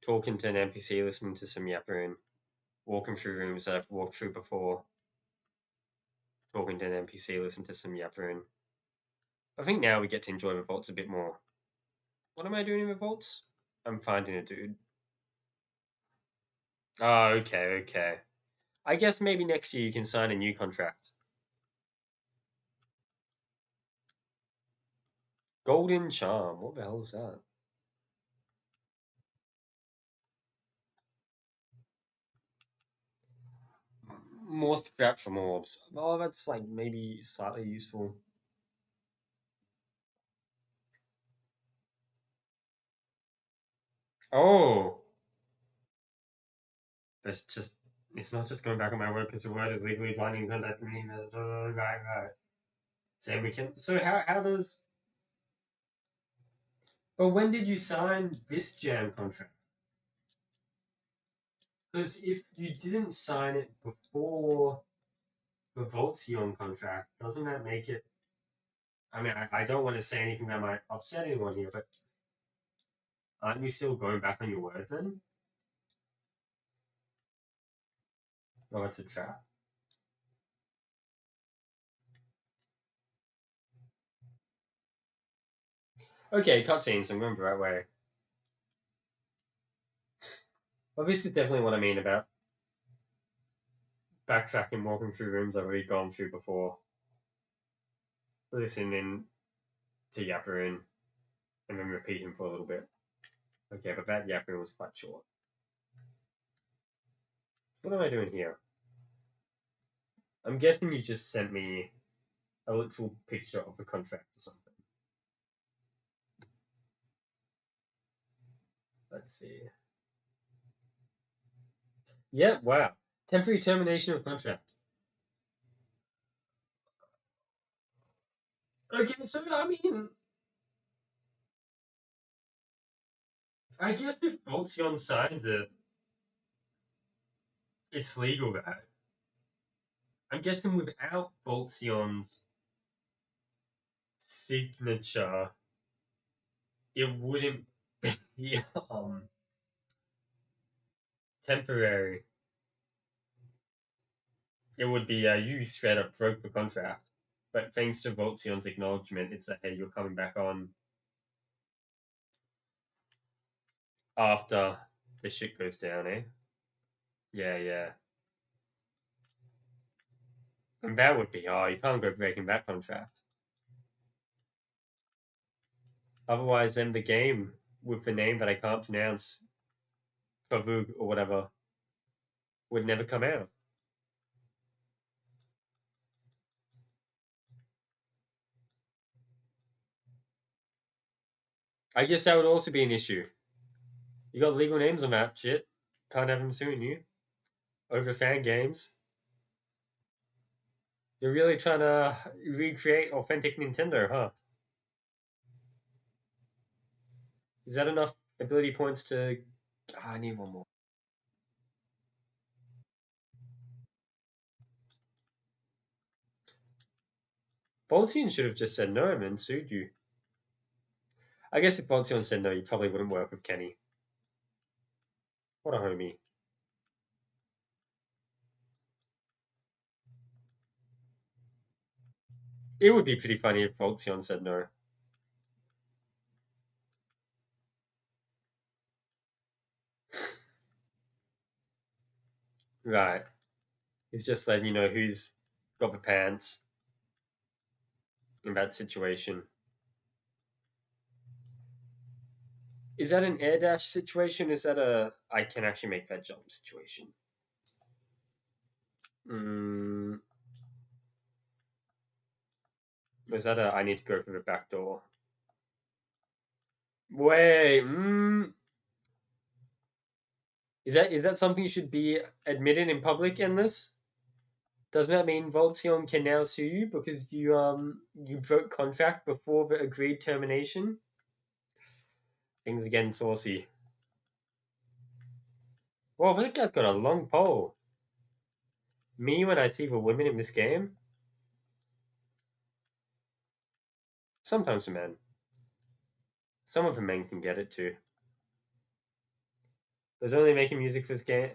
talking to an NPC, listening to some yappering, walking through rooms that I've walked through before, talking to an NPC, listening to some yappering. I think now we get to enjoy revolts a bit more. What am I doing in revolts? I'm finding a dude. Oh, okay. I guess maybe next year you can sign a new contract. Golden Charm. What the hell is that? More scrap from orbs. Oh, that's like maybe slightly useful. Oh, that's just. It's not just going back on my word because the word is legally binding contact me. Right. So we can. So how does? But when did you sign this jam contract? Because if you didn't sign it before the Voltsion contract, doesn't that make it? I mean, I don't want to say anything that might upset anyone here, but aren't you still going back on your word then? Oh, it's a trap. Okay, cutscenes. I'm going the right way. Well, this is definitely what I mean about backtracking, walking through rooms I've already gone through before, listening to yappering, and then repeating for a little bit. Okay, but that yappering was quite short. So what am I doing here? I'm guessing you just sent me a literal picture of the contract or something. Let's see. Yeah, wow. Temporary termination of contract. Okay, so I mean, I guess if Voltsion signs it, it's legal though. I'm guessing without Voltsion's signature, it wouldn't be temporary. It would be you straight up broke the contract. But thanks to Voltsion's acknowledgement, it's like, hey, you're coming back on after the shit goes down, eh? Yeah. And that would be, oh, you can't go breaking that contract. Otherwise, then the game with the name that I can't pronounce, Favug or whatever, would never come out. I guess that would also be an issue. You got legal names on that shit. Can't have them suing you over fan games. You're really trying to recreate authentic Nintendo, huh? Is that enough ability points to? Ah, I need one more. Boltion should have just said no and sued you. I guess if Boltion said no, you probably wouldn't work with Kenny. What a homie. It would be pretty funny if Voltzion said no. Right. It's just letting you know who's got the pants in that situation. Is that an air dash situation? Is that a I can actually make that jump situation? Mm, is that a I need to go through the back door? Wait, is that something you should be admitted in public in this? Doesn't that mean Voltzion can now sue you because you broke contract before the agreed termination? Things are getting saucy. Whoa, that guy's got a long pole. Me when I see the women in this game, sometimes the men. Some of the men can get it too. There's only making music for this game.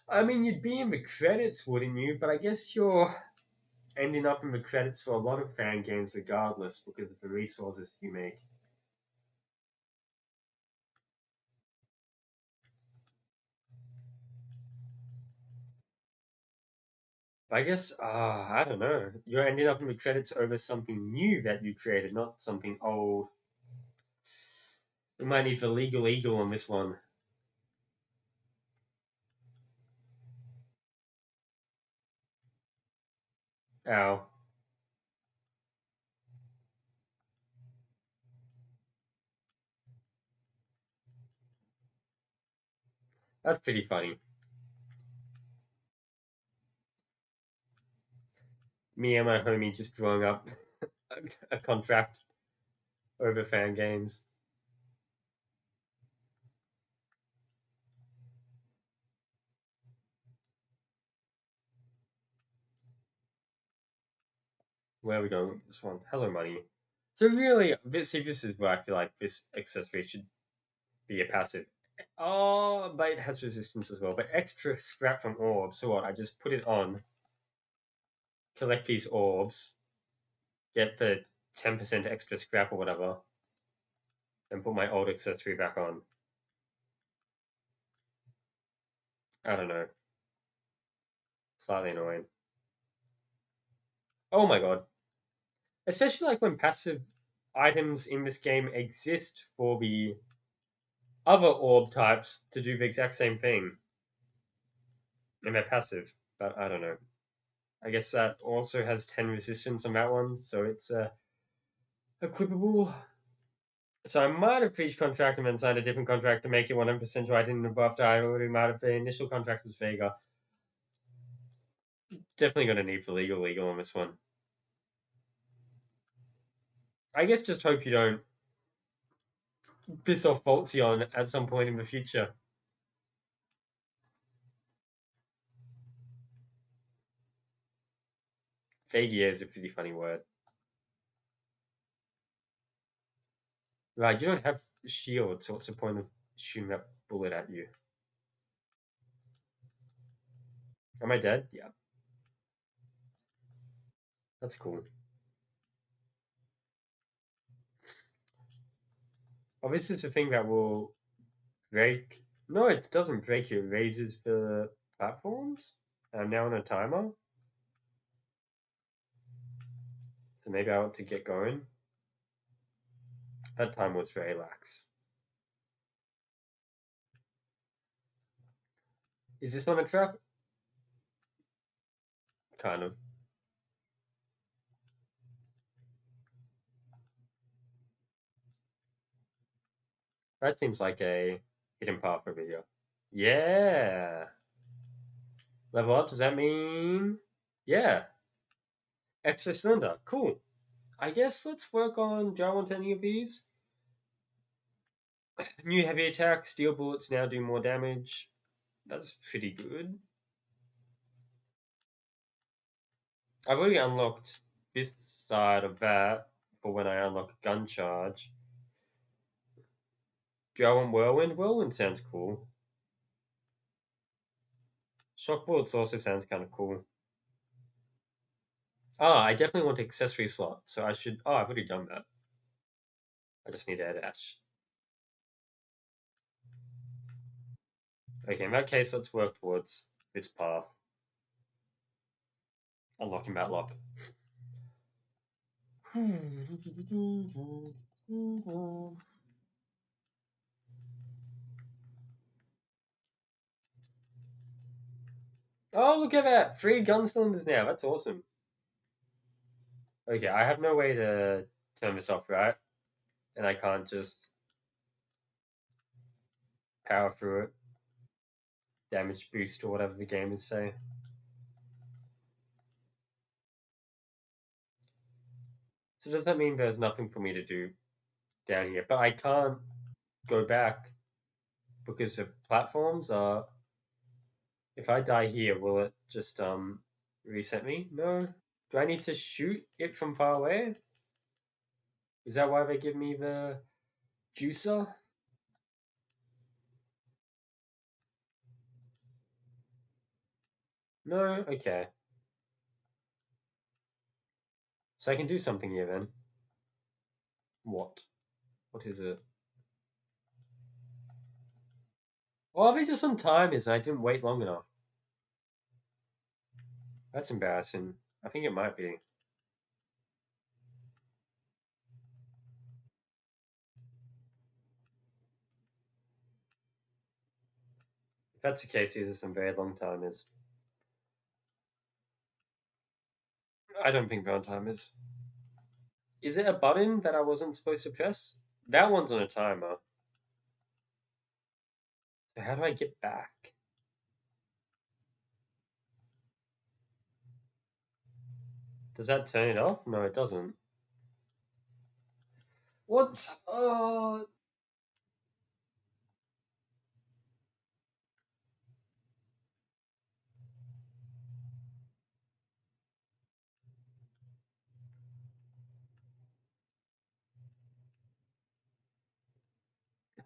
I mean, you'd be in the credits, wouldn't you? But I guess you're ending up in the credits for a lot of fan games regardless because of the resources you make. I guess, I don't know. You're ending up in the credits over something new that you created, not something old. We might need the legal eagle on this one. Ow. That's pretty funny. Me and my homie just drawing up a contract over fan games. Where are we going with this one? Hello, money. So really, this is where I feel like this accessory should be a passive. Oh, but it has resistance as well. But extra scrap from orbs. So what? I just put it on, collect these orbs, get the 10% extra scrap or whatever, and put my old accessory back on. I don't know. Slightly annoying. Oh my god. Especially like when passive items in this game exist for the other orb types to do the exact same thing. And they're passive. But I don't know. I guess that also has 10 resistance on that one, so it's equipable. So I might have breached contract and then signed a different contract to make it 100% right in the buff that I already might have. The initial contract was Vega. Definitely going to need the legal on this one. I guess just hope you don't piss off Voltzion at some point in the future. Fagia is a pretty funny word. Right, you don't have shield, so what's the point of shooting that bullet at you? Am I dead? Yeah, that's cool. Oh, this is the thing that will break. No, it doesn't break you. It raises the platforms. I'm now on a timer, so maybe I want to get going. That time was very lax. Is this one a trap? Kind of. That seems like a hidden path over here. Yeah. Level up, does that mean? Yeah. Extra cylinder. Cool. I guess let's work on. Do I want any of these? New heavy attack. Steel bullets now do more damage. That's pretty good. I've already unlocked this side of that for when I unlock gun charge. Do I want whirlwind? Whirlwind sounds cool. Shock bullets also sounds kind of cool. Ah, I definitely want accessory slot, so I should. Oh, I've already done that. I just need air dash. Okay, in that case, let's work towards this path. Unlocking that lock. Oh, look at that! 3 gun cylinders now. That's awesome. Okay, I have no way to turn this off, right? And I can't just power through it. Damage boost or whatever the game is saying. So does that mean there's nothing for me to do down here? But I can't go back because the platforms are. If I die here, will it just reset me? No. Do I need to shoot it from far away? Is that why they give me the juicer? No? Okay. So I can do something here then. What? What is it? Oh, these are some timers and I didn't wait long enough. That's embarrassing. I think it might be. If that's the case, these are some very long timers. I don't think they're on timers. Is it a button that I wasn't supposed to press? That one's on a timer. So how do I get back? Does that turn it off? No, it doesn't. What?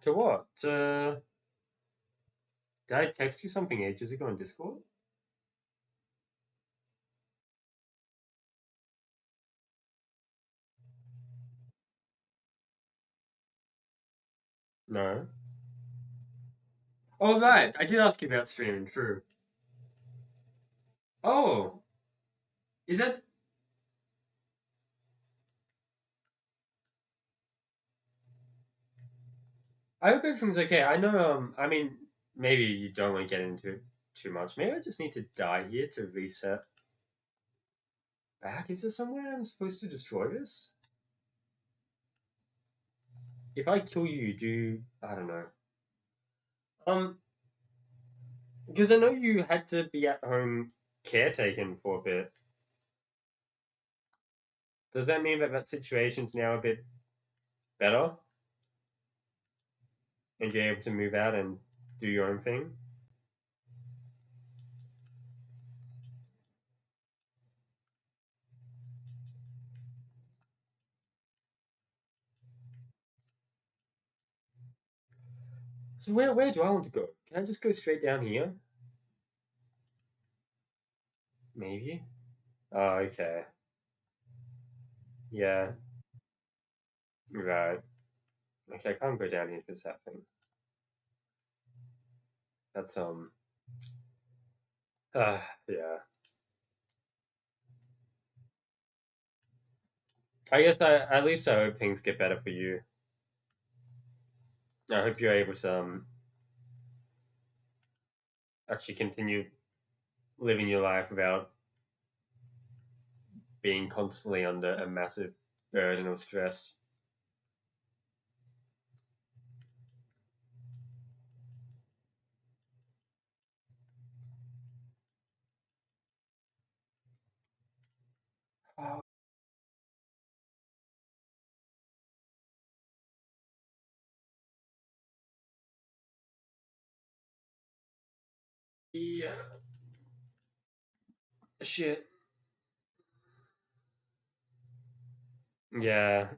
To what? Did I text you something ages ago on Discord? No. Oh, right. I did ask you about streaming. True. Oh, is that? I hope everything's okay. I know. I mean, maybe you don't want to get into it too much. Maybe I just need to die here to reset back. Is there somewhere I'm supposed to destroy this? If I kill you, you do. I don't know. Um, because I know you had to be at home caretaking for a bit. Does that mean that that situation's now a bit better and you're able to move out and do your own thing? So where do I want to go? Can I just go straight down here? Maybe. Oh, okay. Yeah. Right. Okay, I can't go down here because that thing. That's yeah. I guess at least I hope things get better for you. I hope you're able to actually continue living your life without being constantly under a massive burden of stress. Oh, yeah. Shit. Yeah.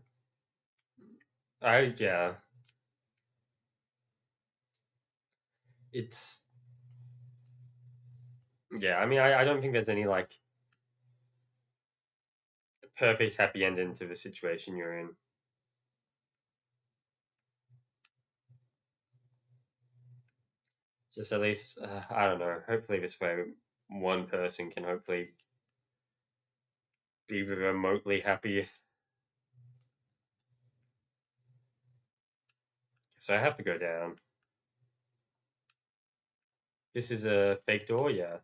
Yeah. It's yeah. I mean, I don't think there's any like perfect happy ending to the situation you're in. Just at least, I don't know. Hopefully, this way, one person can hopefully be remotely happy. So I have to go down. This is a fake door, yeah.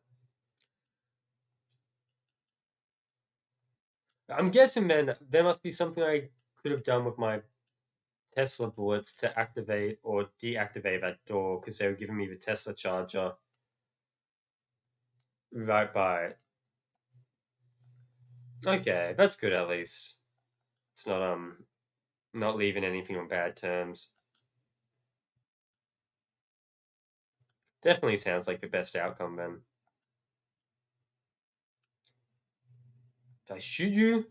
I'm guessing then there must be something I could have done with my Tesla bullets to activate or deactivate that door because they were giving me the Tesla charger right by it. Okay, that's good at least. It's not leaving anything on bad terms. Definitely sounds like the best outcome then. Did I shoot you?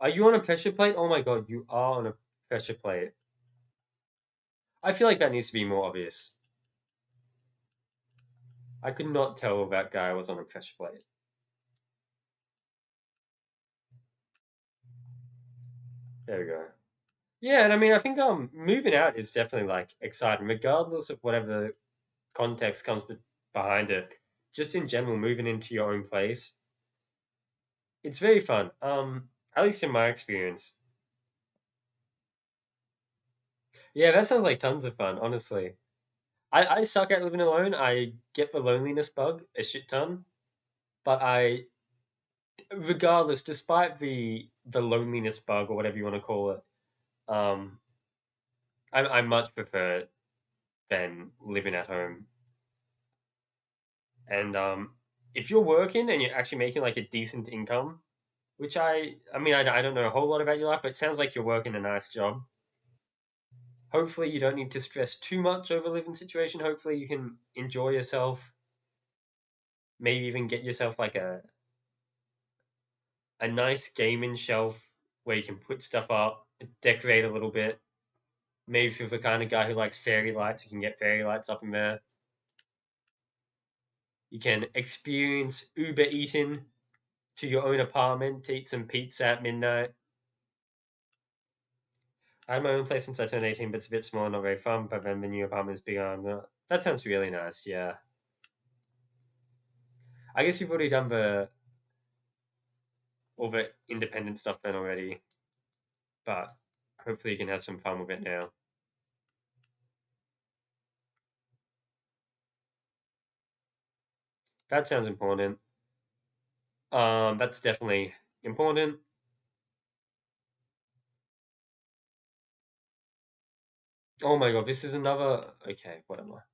Are you on a pressure plate? Oh my god, you are on a pressure plate. I feel like that needs to be more obvious. I could not tell that guy was on a pressure plate. There we go. Yeah, and I mean, I think moving out is definitely like exciting, regardless of whatever context comes behind it. Just in general, moving into your own place, it's very fun. At least in my experience. Yeah, that sounds like tons of fun. Honestly, I suck at living alone. I get the loneliness bug a shit ton, but regardless, despite the loneliness bug or whatever you want to call it, um, I much prefer it than living at home. And if you're working and you're actually making like a decent income, which I mean, I don't know a whole lot about your life, but it sounds like you're working a nice job. Hopefully, you don't need to stress too much over living situation. Hopefully, you can enjoy yourself. Maybe even get yourself like a nice gaming shelf where you can put stuff up, decorate a little bit. Maybe if you're the kind of guy who likes fairy lights, you can get fairy lights up in there. You can experience Uber eating to your own apartment to eat some pizza at midnight. I had my own place since I turned 18, but it's a bit small, not very fun. But then the new apartment is bigger. That sounds really nice. Yeah, I guess you've already done the all the independent stuff then already, but hopefully you can have some fun with it now. That sounds important. That's definitely important. Oh my god, this is another. Okay, whatever.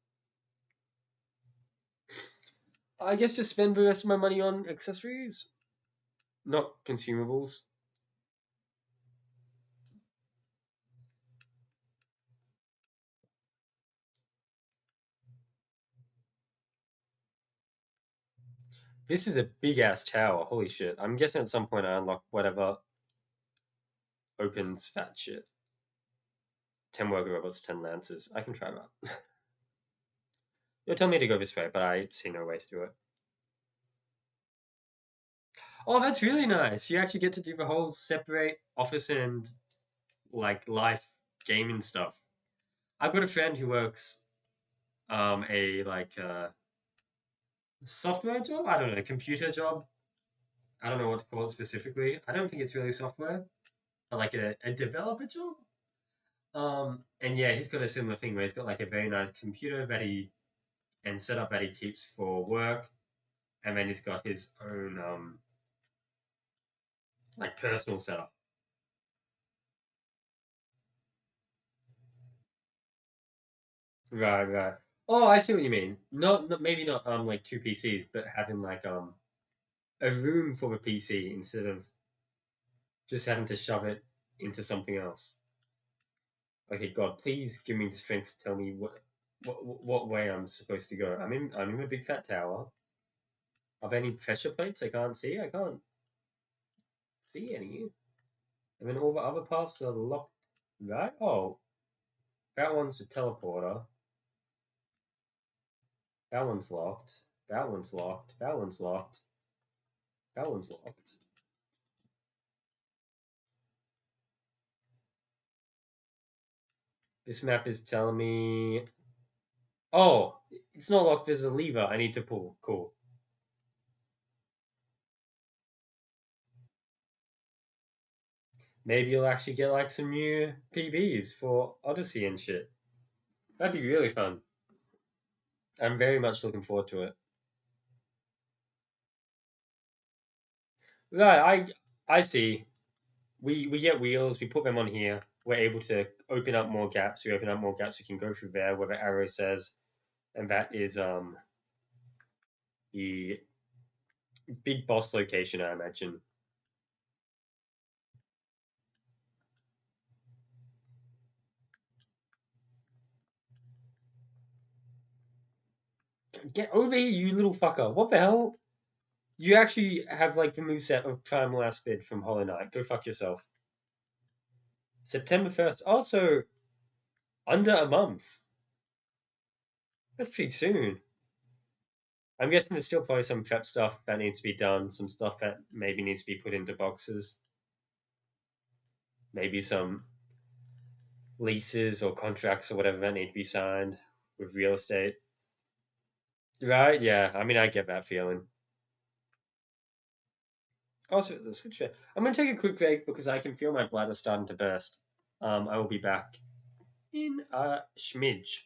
I guess just spend the rest of my money on accessories, not consumables. This is a big ass tower. Holy shit! I'm guessing at some point I unlock whatever opens that shit. 10 worker robots, 10 lances. I can try that. You'll tell me to go this way, but I see no way to do it. Oh, that's really nice. You actually get to do the whole separate office and like life gaming stuff. I've got a friend who works a software job. I don't know, a computer job. I don't know what to call it specifically. I don't think it's really software, but like a developer job. And yeah, he's got a similar thing where he's got like a very nice computer that he and setup that he keeps for work, and then he's got his own like personal setup. Right, right. Oh, I see what you mean. Not maybe not like two PCs, but having like a room for a PC instead of just having to shove it into something else. Okay, God, please give me the strength to tell me what way I'm supposed to go. I'm in a big fat tower. Are there any pressure plates I can't see? I can't see any. And then all the other paths are locked, right? Oh, that one's the teleporter. That one's locked. That one's locked. That one's locked. That one's locked. This map is telling me. Oh, it's not locked. There's a lever I need to pull. Cool. Maybe you'll actually get like some new PBs for Odyssey and shit. That'd be really fun. I'm very much looking forward to it. Right, I see. We get wheels. We put them on here. We're able to open up more gaps. We open up more gaps. We can go through there where the arrow says, and that is the big boss location. I imagine. Get over here, you little fucker! What the hell? You actually have like the moveset of Primal Aspid from Hollow Knight. Go fuck yourself. September 1st. Also, under a month. That's pretty soon. I'm guessing there's still probably some prep stuff that needs to be done, some stuff that maybe needs to be put into boxes, maybe some leases or contracts or whatever that need to be signed with real estate. Right? Yeah. I mean, I get that feeling. Also, the switch. I'm going to take a quick break because I can feel my bladder starting to burst. I will be back in a schmidge.